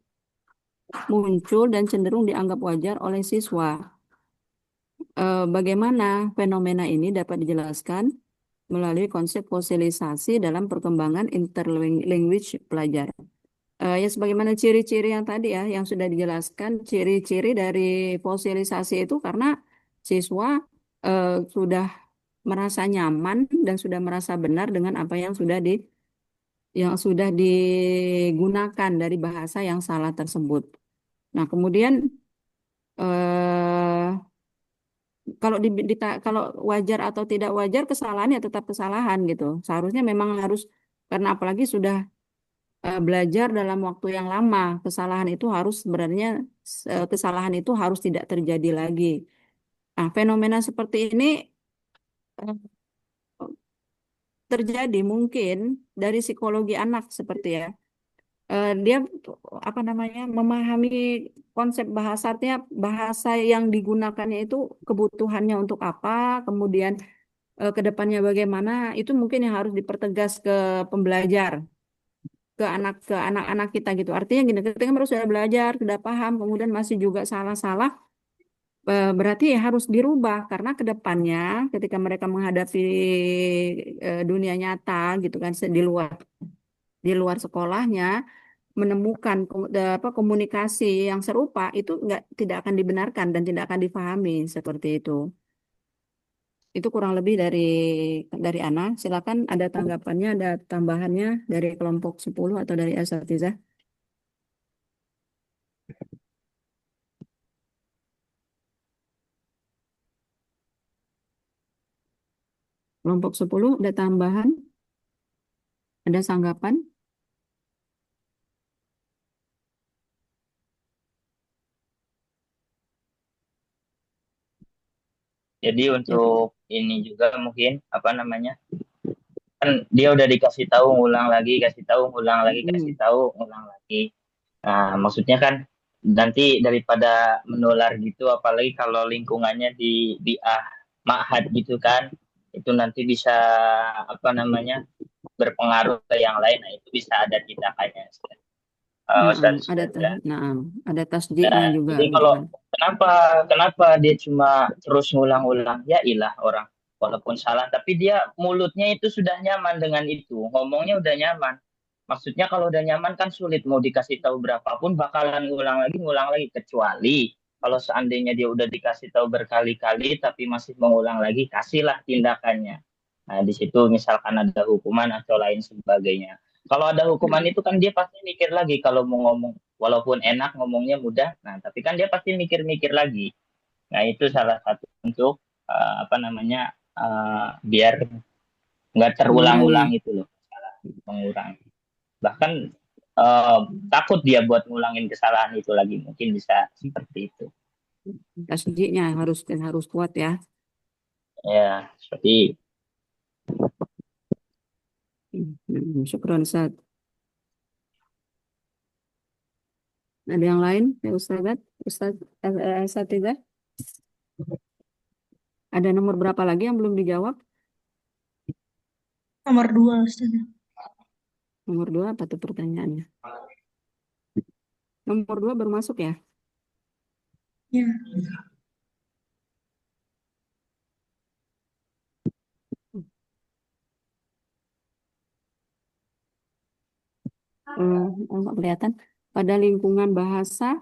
muncul dan cenderung dianggap wajar oleh siswa? Bagaimana fenomena ini dapat dijelaskan melalui konsep fosilisasi dalam perkembangan interlanguage pelajar? Ya sebagaimana ciri-ciri yang tadi ya, yang sudah dijelaskan, ciri-ciri dari fosilisasi itu karena siswa sudah merasa nyaman dan sudah merasa benar dengan apa yang sudah digunakan dari bahasa yang salah tersebut. Nah, kemudian eh, kalau wajar atau tidak wajar kesalahan ya tetap kesalahan gitu. Seharusnya memang harus, karena apalagi sudah belajar dalam waktu yang lama, kesalahan itu harus tidak terjadi lagi. Nah, fenomena seperti ini eh, terjadi mungkin dari psikologi anak seperti ya. Dia apa namanya memahami konsep bahasa, artinya bahasa yang digunakannya itu kebutuhannya untuk apa, kemudian ke depannya bagaimana, itu mungkin yang harus dipertegas ke pembelajar, ke anak-anak kita gitu. Artinya gini, ketika mereka sudah belajar, sudah paham, kemudian masih juga salah-salah, berarti harus dirubah karena ke depannya ketika mereka menghadapi dunia nyata gitu kan di luar sekolahnya menemukan komunikasi yang serupa itu tidak akan dibenarkan dan tidak akan dipahami seperti itu. Itu kurang lebih dari Ana. Silakan ada tanggapannya, ada tambahannya dari kelompok 10 atau dari Asatizah. Kelompok 10 ada tambahan, ada tanggapan. Jadi untuk ini juga mungkin apa namanya, kan dia udah dikasih tahu ngulang lagi, kasih tahu ngulang lagi, kasih tahu ngulang lagi. Nah, maksudnya kan nanti daripada menular gitu, apalagi kalau lingkungannya di ma'had gitu kan, itu nanti bisa apa namanya berpengaruh ke yang lain. Nah, itu bisa ada tindakannya. Ada tasdiknya juga Jadi gitu kalau kan. kenapa dia cuma terus ngulang-ulang, ya ilah orang walaupun salah, tapi dia mulutnya itu sudah nyaman dengan itu, ngomongnya udah nyaman. Maksudnya kalau udah nyaman kan sulit mau dikasih tahu berapapun bakalan ngulang lagi, kecuali kalau seandainya dia udah dikasih tahu berkali-kali tapi masih mengulang lagi, kasihlah tindakannya. Nah, di situ misalkan ada hukuman atau lain sebagainya. Kalau ada hukuman itu kan dia pasti mikir lagi kalau mau ngomong, walaupun enak ngomongnya mudah, nah tapi kan dia pasti mikir-mikir lagi. Nah, itu salah satu untuk apa namanya biar nggak terulang-ulang Mengulangi. itu loh, salah mengurangi. Bahkan eh, takut dia buat ngulangin kesalahan itu lagi, mungkin bisa seperti itu. Tasjidnya harus kuat ya. Ya, seperti Syukron Ustaz. Ada yang lain ya Ustazah? Ada nomor berapa lagi yang belum dijawab? Nomor 2, Ustaz. Nomor 2 apa tuh pertanyaannya? Nomor 2 baru masuk ya? Ya. Nggak kelihatan. Pada lingkungan bahasa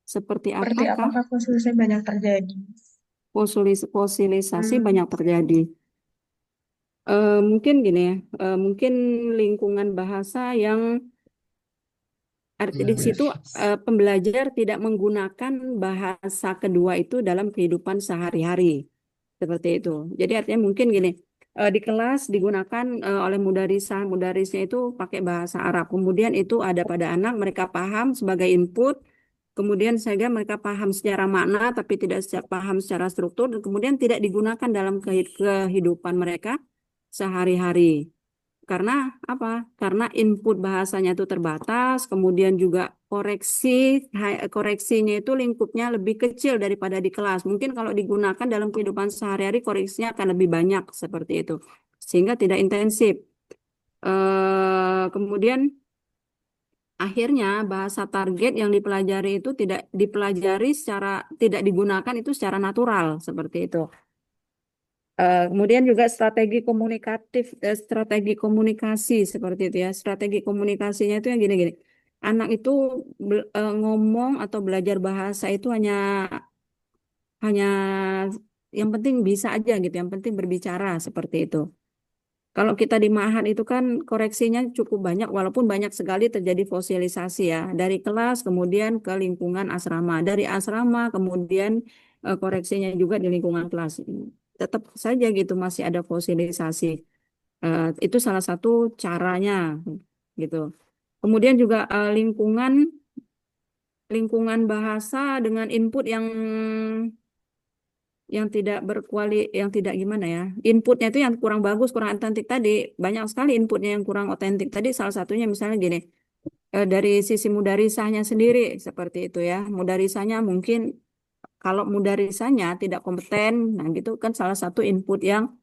seperti Seperti apakah apakah fosilisa banyak terjadi? fosilisasi Hmm, banyak terjadi? Mungkin gini ya, mungkin lingkungan bahasa yang di situ pembelajar tidak menggunakan bahasa kedua itu dalam kehidupan sehari-hari. Seperti itu. Jadi artinya mungkin gini, di kelas digunakan oleh mudarisnya itu pakai bahasa Arab. Kemudian itu ada pada anak, mereka paham sebagai input, kemudian sehingga mereka paham secara makna tapi tidak paham secara struktur, dan kemudian tidak digunakan dalam kehidupan mereka sehari-hari. Karena apa? Karena input bahasanya itu terbatas, kemudian juga koreksinya itu lingkupnya lebih kecil daripada di kelas. Mungkin kalau digunakan dalam kehidupan sehari-hari koreksinya akan lebih banyak seperti itu, sehingga tidak intensif. Kemudian akhirnya bahasa target yang dipelajari itu tidak digunakan itu secara natural seperti itu. Kemudian juga strategi komunikasi seperti itu ya. Strategi komunikasinya itu yang gini-gini. Anak itu ngomong atau belajar bahasa itu hanya yang penting bisa aja gitu, yang penting berbicara seperti itu. Kalau kita di Ma'had itu kan koreksinya cukup banyak, walaupun banyak sekali terjadi fosilisasi ya. Dari kelas kemudian ke lingkungan asrama, dari asrama kemudian koreksinya juga di lingkungan kelas. Tetap saja gitu masih ada fosilisasi. Itu salah satu caranya gitu. Kemudian juga lingkungan bahasa dengan input yang tidak gimana ya, inputnya itu yang kurang bagus, kurang otentik tadi, banyak sekali inputnya yang kurang otentik tadi, salah satunya misalnya gini, dari sisi mudarisahnya sendiri seperti itu ya, mudarisahnya mungkin kalau mudarisahnya tidak kompeten, nah gitu kan salah satu input yang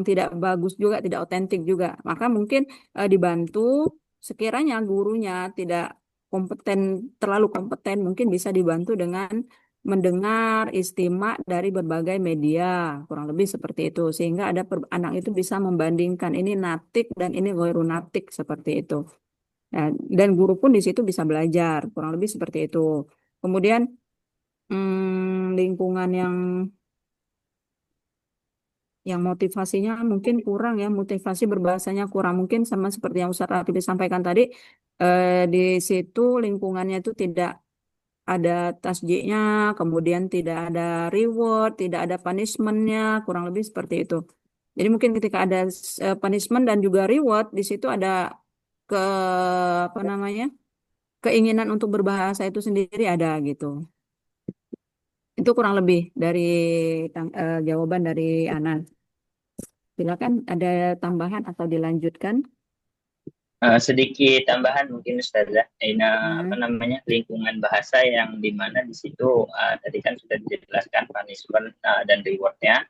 tidak bagus juga, tidak otentik juga. Maka mungkin dibantu sekiranya gurunya tidak kompeten, terlalu kompeten, mungkin bisa dibantu dengan mendengar istimak dari berbagai media, kurang lebih seperti itu. Sehingga anak itu bisa membandingkan ini natik dan ini goiru natik seperti itu. Nah, dan guru pun di situ bisa belajar, kurang lebih seperti itu. Kemudian lingkungan yang motivasinya mungkin kurang ya, motivasi berbahasanya kurang mungkin sama seperti yang Ustaz Rafi sampaikan tadi, di situ lingkungannya itu tidak ada tasjiknya, kemudian tidak ada reward, tidak ada punishmentnya, kurang lebih seperti itu. Jadi mungkin ketika ada punishment dan juga reward, di situ ada ke apa namanya, keinginan untuk berbahasa itu sendiri ada gitu. Itu kurang lebih dari jawaban dari Anan. Silakan ada tambahan atau dilanjutkan. sedikit tambahan mungkin Ustazah. Apa Hmm. namanya lingkungan bahasa yang dimana di situ tadi kan sudah dijelaskan punishment dan rewardnya.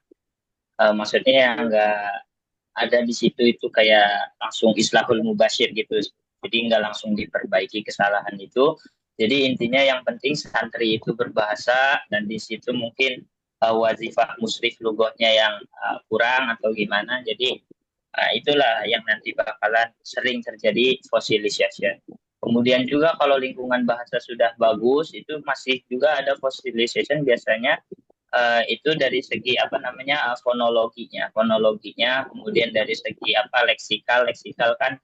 Maksudnya yang enggak ada di situ itu kayak langsung islahul mubashir gitu. Jadi nggak langsung diperbaiki kesalahan itu. Jadi intinya yang penting santri itu berbahasa dan di situ mungkin wazifah musrif lugohnya yang kurang atau gimana. Jadi itulah yang nanti bakalan sering terjadi fossilisation. Kemudian juga kalau lingkungan bahasa sudah bagus, itu masih juga ada fossilisation biasanya itu dari segi apa namanya fonologinya, kemudian dari segi apa leksikal kan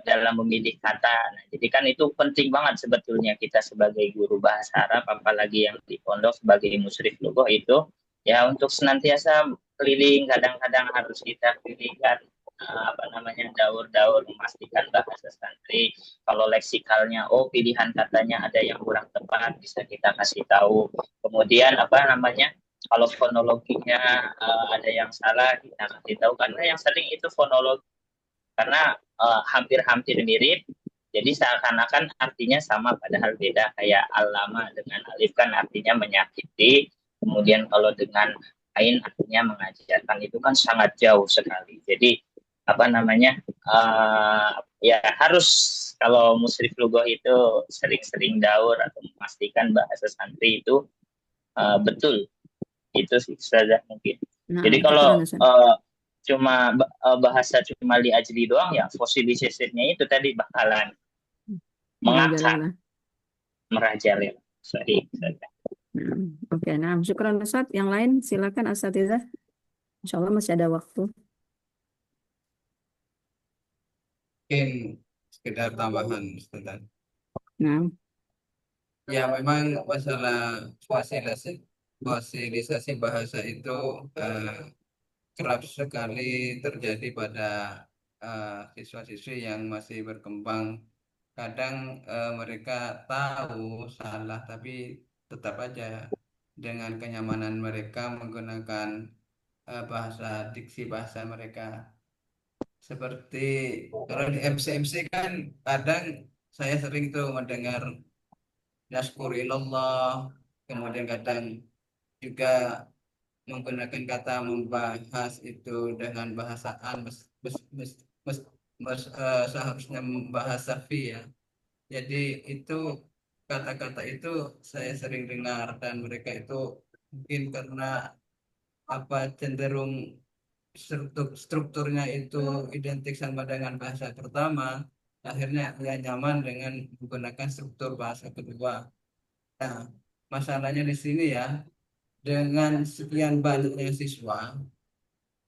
dalam memilih kata. Nah, jadi kan itu penting banget sebetulnya kita sebagai guru bahasa Arab, apalagi yang di pondok sebagai musyrif lugah itu, ya untuk senantiasa keliling, kadang-kadang harus kita pilihkan apa namanya daur-daur memastikan bahasa santri. Kalau leksikalnya, pilihan katanya ada yang kurang tepat, bisa kita kasih tahu. Kemudian apa namanya, kalau fonologinya ada yang salah, kita kasih tahu. Karena yang sering itu fonologi, karena hampir-hampir mirip, jadi seakan-akan artinya sama padahal beda. Kayak alama dengan alif kan artinya menyakiti, kemudian kalau dengan ain artinya mengajarkan, itu kan sangat jauh sekali. Jadi apa namanya ya harus, kalau musyrif lugah itu sering-sering daur atau memastikan bahasa santri itu betul. Itu sih saja mungkin. Nah, Jadi syukran kalau Ustaz. cuma bahasa cuma li ajli doang, ya fossilisasinya itu tadi bakalan mengakar, Merajalela. merajalela. Sahih saja. Oke, nah, syukran Ustaz. Yang lain silakan Asatizah. Insya Allah masih ada waktu. Mungkin sekedar tambahan, Ustaz. Nah, Ya, memang masalah fosilisasi bahasa itu kerap sekali terjadi pada siswa-siswi yang masih berkembang. Kadang mereka tahu salah, tapi tetap aja dengan kenyamanan mereka menggunakan diksi bahasa mereka. Seperti kalau di MC kan kadang saya sering tuh mendengar Yaskurillallah, kemudian kadang juga menggunakan kata membahas itu dengan bahasaan seharusnya membahas safi ya. Jadi itu kata-kata itu saya sering dengar, dan mereka itu mungkin karena cenderung strukturnya itu identik sama dengan bahasa pertama, akhirnya dia nyaman dengan menggunakan struktur bahasa kedua. Nah, masalahnya di sini ya, dengan sekian banyaknya siswa,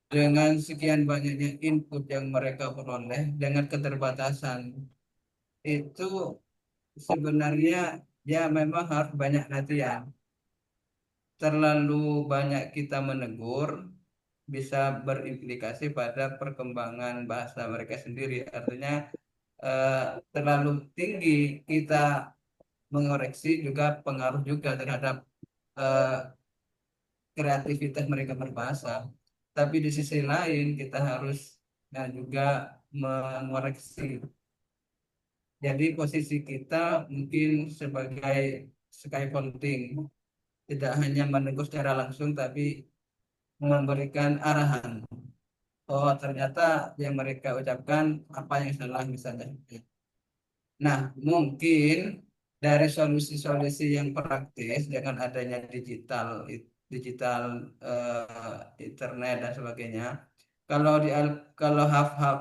dengan sekian banyaknya input yang mereka peroleh, dengan keterbatasan, itu sebenarnya ya memang harus banyak latihan. Terlalu banyak kita menegur bisa berimplikasi pada perkembangan bahasa mereka sendiri. Artinya terlalu tinggi kita mengoreksi juga pengaruh juga terhadap kreativitas mereka berbahasa. Tapi di sisi lain kita harus juga mengoreksi. Jadi posisi kita mungkin sebagai scaffolding, tidak hanya menegur secara langsung, tapi memberikan arahan. Oh, ternyata yang mereka ucapkan apa yang salah misalnya. Nah, mungkin dari solusi-solusi yang praktis dengan adanya digital internet dan sebagainya. Kalau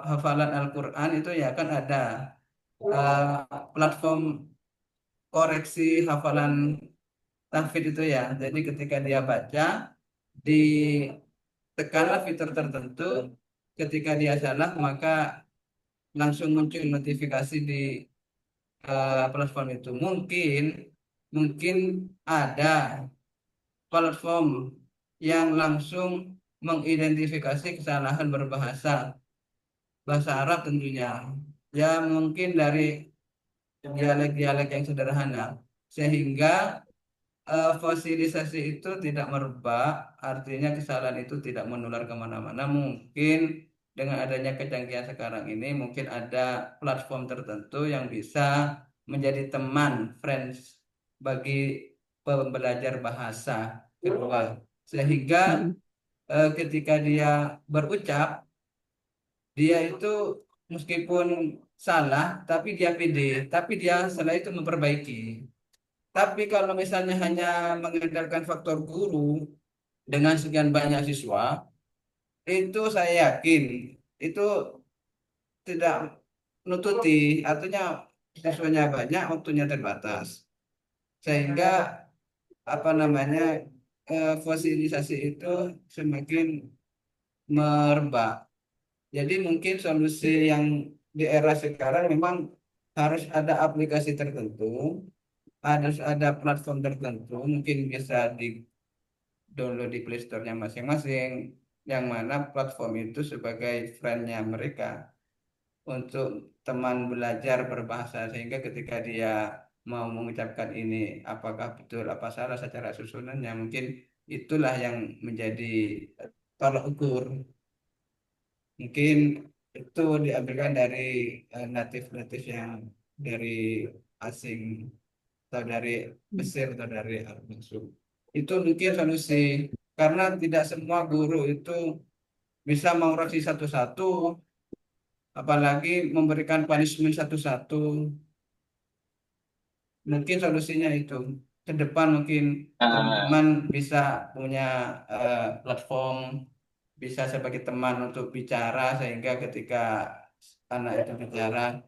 hafalan Al-Qur'an itu ya kan ada platform koreksi hafalan tahfidz itu ya. Jadi ketika dia baca, ditekanlah fitur tertentu, ketika dia salah maka langsung muncul notifikasi di platform itu. Mungkin ada platform yang langsung mengidentifikasi kesalahan berbahasa bahasa Arab tentunya. Ya mungkin dari dialek-dialek yang sederhana, sehingga fosilisasi itu tidak merebak, artinya kesalahan itu tidak menular kemana-mana. Mungkin dengan adanya kecanggihan sekarang ini, mungkin ada platform tertentu yang bisa menjadi teman, friends, bagi pembelajar bahasa kedua. Sehingga ketika dia berucap, dia itu meskipun salah, tapi dia pede, tapi dia setelah itu memperbaiki. Tapi kalau misalnya hanya mengandalkan faktor guru, dengan sekian banyak siswa, itu saya yakin itu tidak nututi, artinya siswanya banyak, waktunya terbatas, sehingga apa namanya fasilitasi itu semakin merebak. Jadi mungkin solusi yang di era sekarang memang harus ada aplikasi tertentu, harus ada platform tertentu, mungkin bisa di download di Play Store-nya masing-masing, yang mana platform itu sebagai friend-nya mereka untuk teman belajar berbahasa, sehingga ketika dia mau mengucapkan ini apakah betul apa salah secara susunannya, mungkin itulah yang menjadi tolak ukur. Mungkin itu diambilkan dari natif-natif yang dari asing atau dari Mesir atau dari Arab Saudi. Itu mungkin solusi, karena tidak semua guru itu bisa mengoreksi satu-satu, apalagi memberikan punishment satu-satu. Mungkin solusinya itu ke depan mungkin Ah, teman-teman bisa punya platform, bisa sebagai teman untuk bicara, sehingga ketika anak itu bicara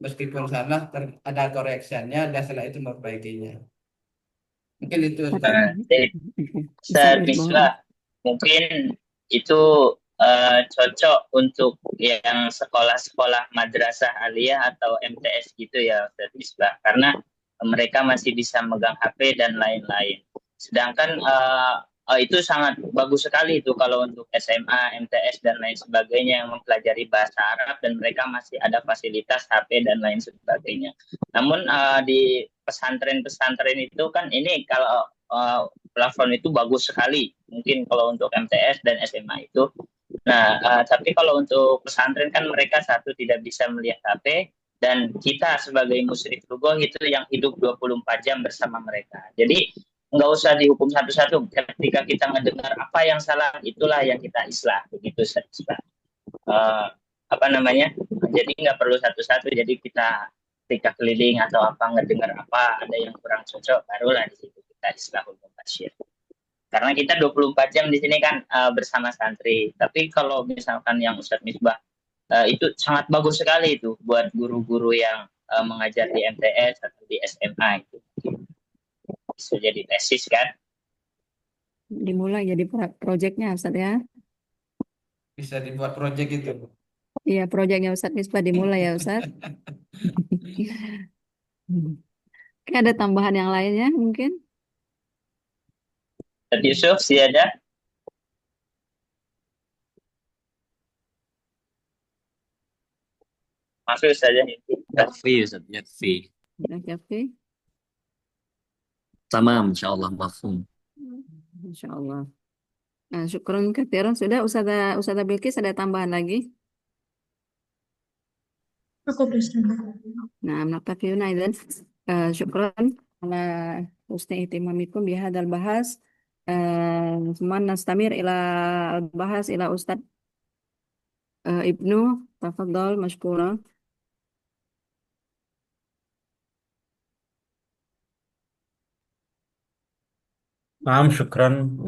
meskipun salah ada correctionnya dan setelah itu memperbaikinya. Mungkin itu Ustaz. jadi Ustaz Ustaz Misbah. Misbah, mungkin itu cocok untuk yang sekolah-sekolah madrasah aliyah atau MTS gitu ya Ustaz Misbah, karena mereka masih bisa megang HP dan lain-lain. Sedangkan itu sangat bagus sekali itu kalau untuk SMA, MTS dan lain sebagainya yang mempelajari bahasa Arab dan mereka masih ada fasilitas HP dan lain sebagainya. Namun di pesantren-pesantren itu kan ini kalau platform itu bagus sekali. Mungkin kalau untuk MTS dan SMA itu. Nah, tapi kalau untuk pesantren kan mereka satu tidak bisa melihat HP dan kita sebagai musyrik rugoh itu yang hidup 24 jam bersama mereka. Jadi nggak usah dihukum satu-satu. Ketika kita mendengar apa yang salah, itulah yang kita islah. Begitu saja. Apa namanya? Jadi nggak perlu satu-satu. Jadi kita ketika keliling atau apa ngedengar apa ada yang kurang cocok, barulah di situ kita islahul mubasyir. Karena kita 24 jam di sini kan bersama santri. Tapi kalau misalkan yang Ustadz Misbah itu sangat bagus sekali itu buat guru-guru yang mengajar di MTS atau di SMA itu. Bisa jadi tesis kan? Dimulai jadi proyeknya Ustaz ya. Bisa dibuat project itu. Iya, proyeknya Ustaz Misbah dimulai ya Ustaz. Oke, ada tambahan yang lainnya mungkin? Ustadz Yusuf, sih ada? Masuk saja. يكفي يا أستاذ يكفي. Ya, Yafi. تمام إن شاء الله مفهوم. Insya Allah. Nah, syukron ketiran. Sudah Ustazah Bilqis ada tambahan lagi? Aku bersedia. Nah, naktafiuna idzan. Syukron ala husni ihtimamikum bihadzal bahas. Seman nastamir ila al-bahas ila Ustaz Ibnu. Tafadhol mashkura. نعم شكرا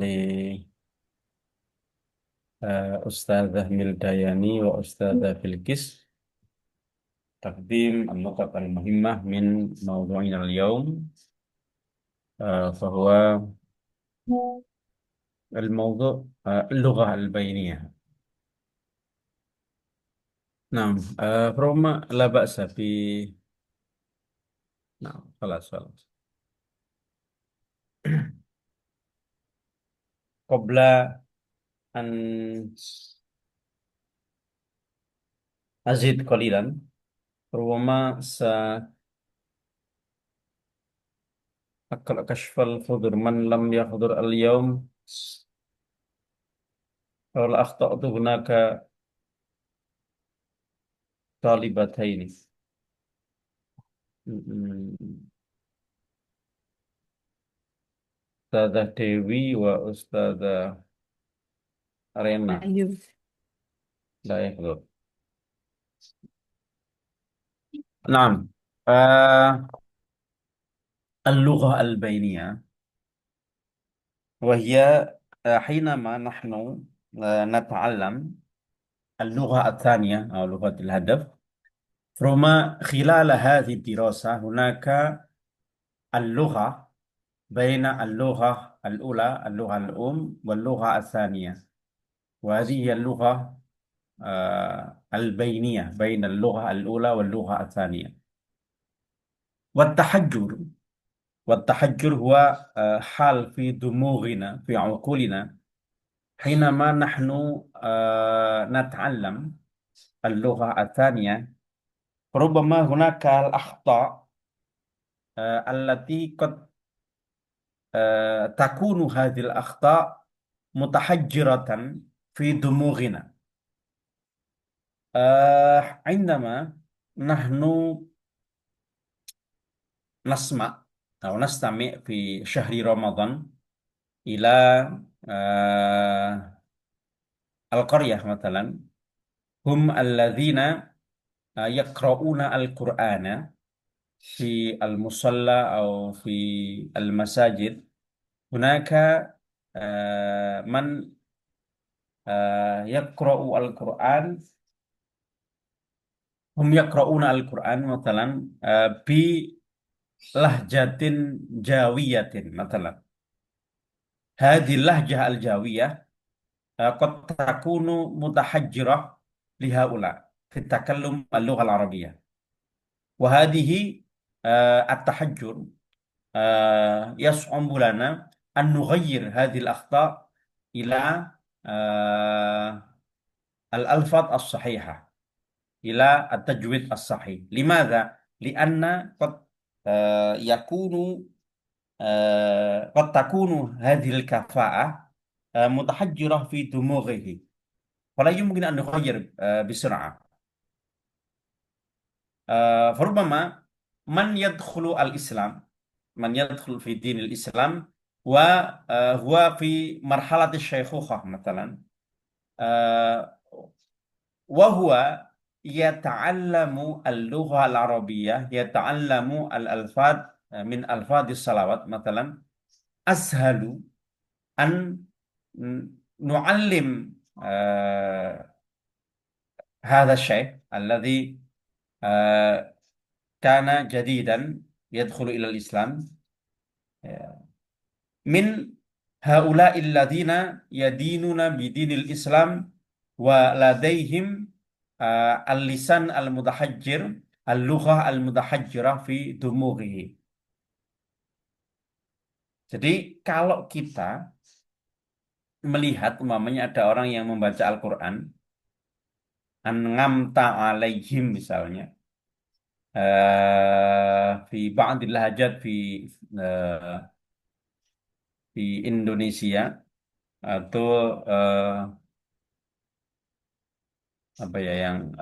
لأستاذة ميلداياني وأستاذة بلقيس تقديم النقط المهمة من موضوعنا اليوم فهو الموضوع اللغة البينية. نعم ربما لا بأس نعم خلاص قبل أن أزيد قليلا ربما سأقرأ كشف الحضور من لم يحضر اليوم. فهل أخطأت هناك طالبتين أستاذة ديوي وأستاذة رينا Ayub. لا يحضر. نعم اللغة البينية وهي حينما نحن نتعلم اللغة الثانية أو لغة الهدف، ربما خلال هذه الدراسة هناك اللغة بين اللغة الأولى اللغة الأم واللغة الثانية، وهذه هي اللغة البينية بين اللغة الأولى واللغة الثانية. والتحجر هو حال في دماغنا في عقولنا حينما نحن نتعلم اللغة الثانية، ربما هناك الأخطاء التي قد تكون هذه الأخطاء متحجرة في دماغنا عندما نحن نسمع أو نستمع في شهر رمضان إلى القرية مثلا، هم الذين يقرؤون القرآن في المصلى أو في المساجد. هناك من يقرأ القرآن، هم يقرؤون القرآن مثلا بلهجة جاوية مثلا. هذه اللهجة الجاوية قد تكون متحجرة لهؤلاء في التكلم اللغة العربية، وهذه التحجر يصعب لنا أن نغير هذه الأخطاء إلى الألفاظ الصحيحة، إلى التجويد الصحيح. لماذا؟ لأن قد يكون قد تكون هذه الكفاءة متحجرة في دماغه، ولا يمكن أن نغير بسرعة. فربما من يدخل الإسلام، من يدخل في دين الإسلام وهو في مرحلة الشيخوخة مثلا، وهو يتعلم اللغة العربية، يتعلم الألفاظ من ألفاظ الصلوات مثلا، أسهل أن نعلم هذا الشيء الذي كان جديدا يدخل إلى الإسلام من هؤلاء الذين يدينون بدين الإسلام ولديهم اللسان المتحجر، اللغة المتحجرة في دماغه. Jadi kalau kita melihat umpamanya ada orang yang membaca Al-Quran, an-ngamta alaihim misalnya, fi ba'dil lahajat di Indonesia atau apa ya yang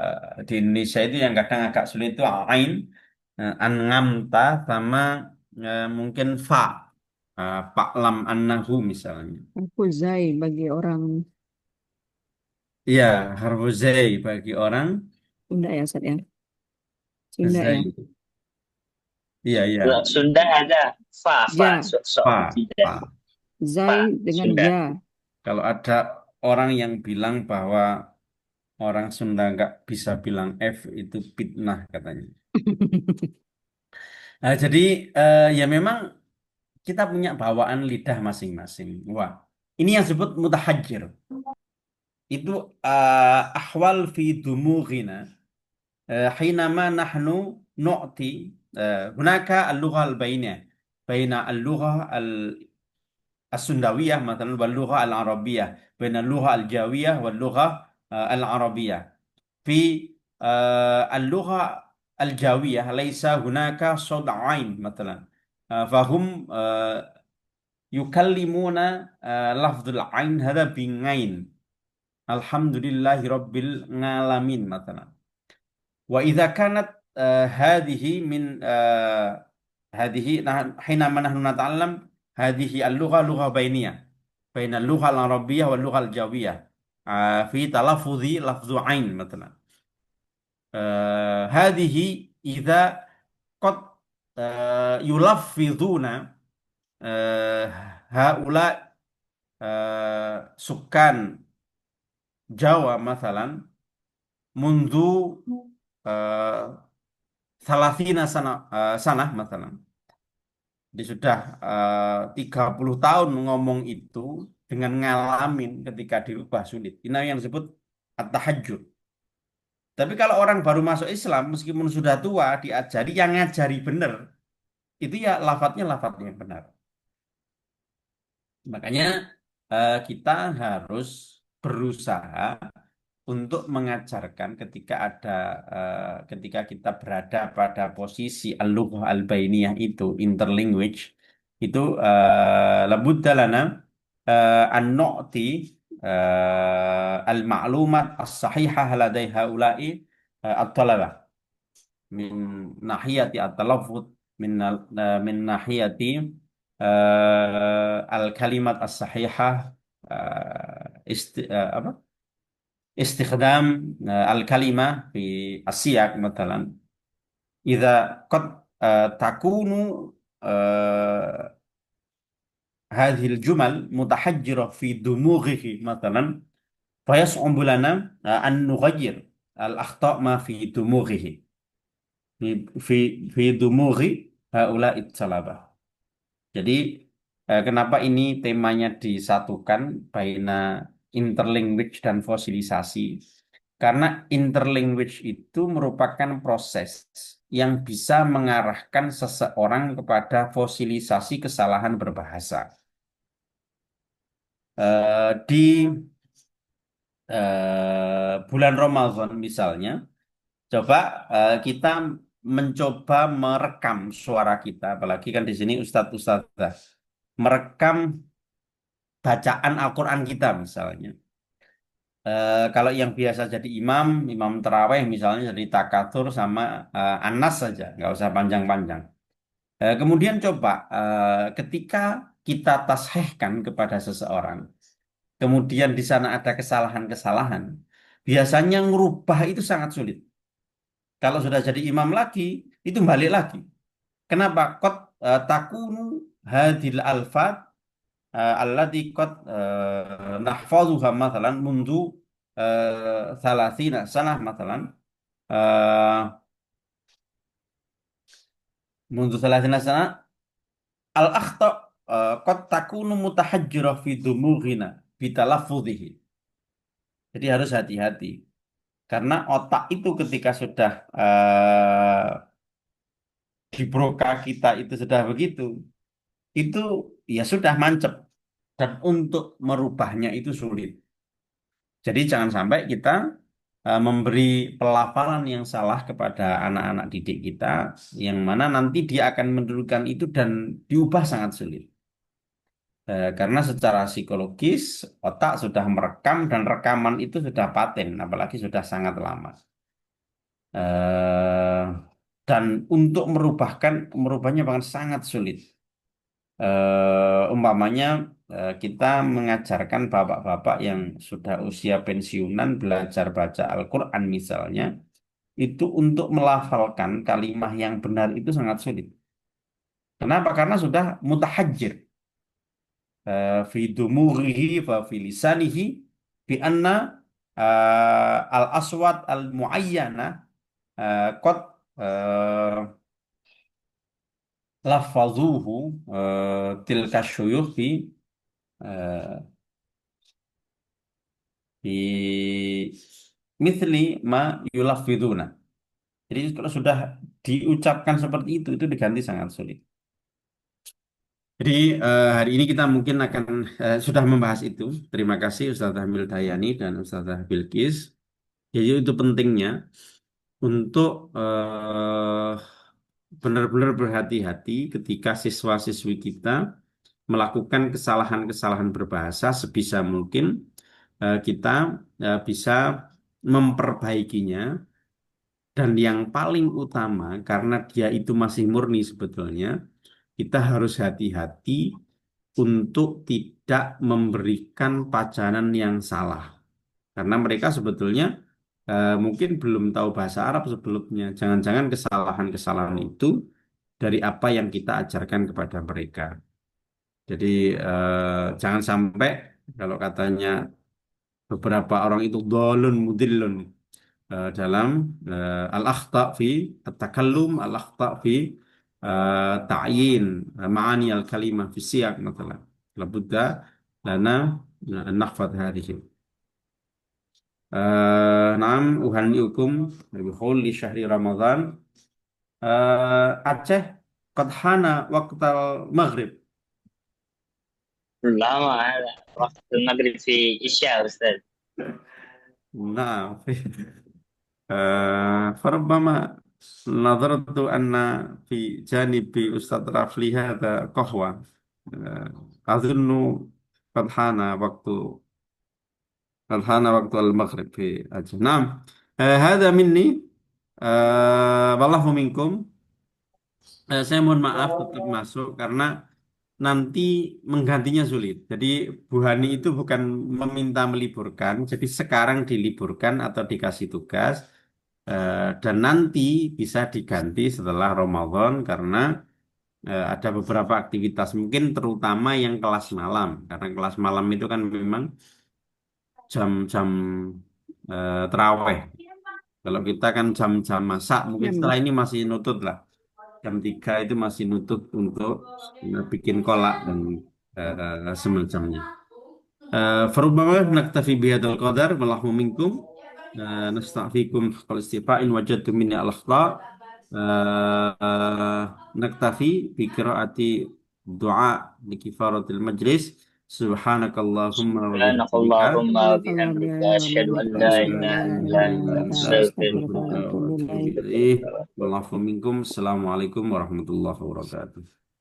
di Indonesia itu yang kadang agak sulit itu ain, an-ngamta sama mungkin fa, paklam annahu misalnya. Aku zai bagi orang Iya, harfuzai bagi orang Sunda ya, Ustaz ya. Sunda ya. zai. Iya, iya. Sunda ada fa Ja. Fa, tidak. fa. Zai dengan Sunda. ja. Kalau ada orang yang bilang bahwa orang Sunda nggak bisa bilang F, itu fitnah katanya. Nah, jadi ya memang kita punya bawaan lidah masing-masing. Wah, ini yang disebut mutahajir. Itu ahwal fi dumughina حينما نحن نعطي هناك اللغة البينية بين اللغة السنداوية مثلا واللغة العربية، بين اللغة الجاوية واللغة العربية. في اللغة الجاوية ليس هناك صوت عين مثلا، فهم يكلمون لفظ العين هذا بعين، الحمد لله رب العالمين مثلا. وإذا كانت هذه من هذه حينما نحن نتعلم هذه اللغة لغة بينية بين اللغة العربية واللغة الجاوية في تلفظ لفظ عين مثلا. هذه إذا قد يلفظون هؤلاء sukan Jawa masalan mundu eh, salasina sanah masalan. Dia sudah 30 tahun ngomong itu dengan ngalamin ketika dirubah sulit. Ini yang disebut at-tahajjud. Tapi kalau orang baru masuk Islam, meskipun sudah tua, diajari yang ngajari benar, itu ya lafadznya yang benar. Makanya kita harus berusaha untuk mengajarkan ketika kita berada pada posisi al-lughah al-bainiyah itu interlanguage itu labudda lana an nu'ti al-ma'lumat as-sahihah ladai haula'i at-talabah min nahiyati at-talaffuz min nahiyati al-kalimat as-sahihah apa استخدام الكلمة في السياق مثلا إذا قد تكون هذه الجمل متحجرة في دماغه مثلا فيصعب لنا أن نغير الأخطاء ما في دماغه في دماغ هؤلاء الطلبة. Jadi kenapa ini temanya disatukan baina interlanguage dan fosilisasi? Karena interlanguage itu merupakan proses yang bisa mengarahkan seseorang kepada fosilisasi kesalahan berbahasa. Di bulan Ramadan misalnya, coba kita mencoba merekam suara kita, apalagi kan di sini ustadz-ustadzah, merekam bacaan Al-Quran kita misalnya. Kalau yang biasa jadi imam taraweh misalnya jadi takatur sama Anas saja, nggak usah panjang-panjang. Kemudian coba ketika kita tashehkan kepada seseorang, kemudian di sana ada kesalahan-kesalahan, biasanya ngerubah itu sangat sulit. Kalau sudah jadi imam lagi, itu balik lagi. Kenapa? Qad takunu hadil alfat allati qad nahfazuha mathalan mundu salasina sanah mathalan mundu salasina sanah al-akhta qad takunu mutahajjirah fi dumughina bitalaffudhihi. Jadi harus hati-hati. Karena otak itu ketika sudah di broka kita itu sudah begitu, itu ya sudah mancep. Dan untuk merubahnya itu sulit. Jadi jangan sampai kita memberi pelafalan yang salah kepada anak-anak didik kita, yang mana nanti dia akan menirukan itu dan diubah sangat sulit. Karena secara psikologis otak sudah merekam dan rekaman itu sudah paten, apalagi sudah sangat lama. Dan untuk merubahnya bahkan sangat sulit. Umpamanya kita mengajarkan bapak-bapak yang sudah usia pensiunan belajar baca Al-Quran misalnya, itu untuk melafalkan kalimat yang benar itu sangat sulit. Kenapa? Karena sudah mutahajjir fi dumurihi wa fi lisanihi bi anna al-aswat al-muayyana qad lafazuhu tilka syuyukh fi mithli ma yulafiduna. Jadi kalau sudah diucapkan seperti itu diganti sangat sulit. Jadi hari ini kita mungkin akan sudah membahas itu. Terima kasih Ustazah Hamil Dayani dan Ustazah Bilqis. Jadi itu pentingnya untuk benar-benar berhati-hati ketika siswa-siswi kita melakukan kesalahan-kesalahan berbahasa, sebisa mungkin kita bisa memperbaikinya. Dan yang paling utama, karena dia itu masih murni sebetulnya, kita harus hati-hati untuk tidak memberikan pacanan yang salah. Karena mereka sebetulnya mungkin belum tahu bahasa Arab sebelumnya. Jangan-jangan kesalahan-kesalahan itu dari apa yang kita ajarkan kepada mereka. Jadi jangan sampai Kalau katanya beberapa orang itu dolun mudillun dalam al-akhta fi at-takallum, al-akhta fi ta'yin ma'ani al-kalimah fi siyaq مثلا لابد لنا أن نحفظ هذه نعم أهنئكم بحول شهر رمضان Aceh قد حان وقت المغرب Lama ada waktu maghrib fi Isya Ustaz. نعم فربما نظرت أن في جانب أستاذ رافلي هذا قهوة أظن قد حان وقت قد حان وقت المغرب في أجل نعم هذا مني والله منكم saya mohon maaf tetap masuk karena nanti menggantinya sulit. Jadi Bu Hani itu bukan meminta meliburkan, jadi sekarang diliburkan atau dikasih tugas dan nanti bisa diganti setelah Ramadan karena ada beberapa aktivitas mungkin terutama yang kelas malam karena kelas malam itu kan memang jam-jam terawih. Kalau kita kan jam-jam masak mungkin Ya, setelah ini masih nutut lah. Jam 3 itu masih nutut untuk bikin kolak dan semacamnya. فربما نكتفي بهذا القدر والله منكم نستعفيكم حق الاستيفاء إن وجدتم مني الأخطاء نكتفي بقراءة دعاء لكفارة المجلس سبحانك اللهم Subhanakallahumma وبحمدك wa bihamdika asyhadu an la ilaha illa anta astaghfiruka wa atubu ilaik. والعفو منكم السلام عليكم ورحمة الله وبركاته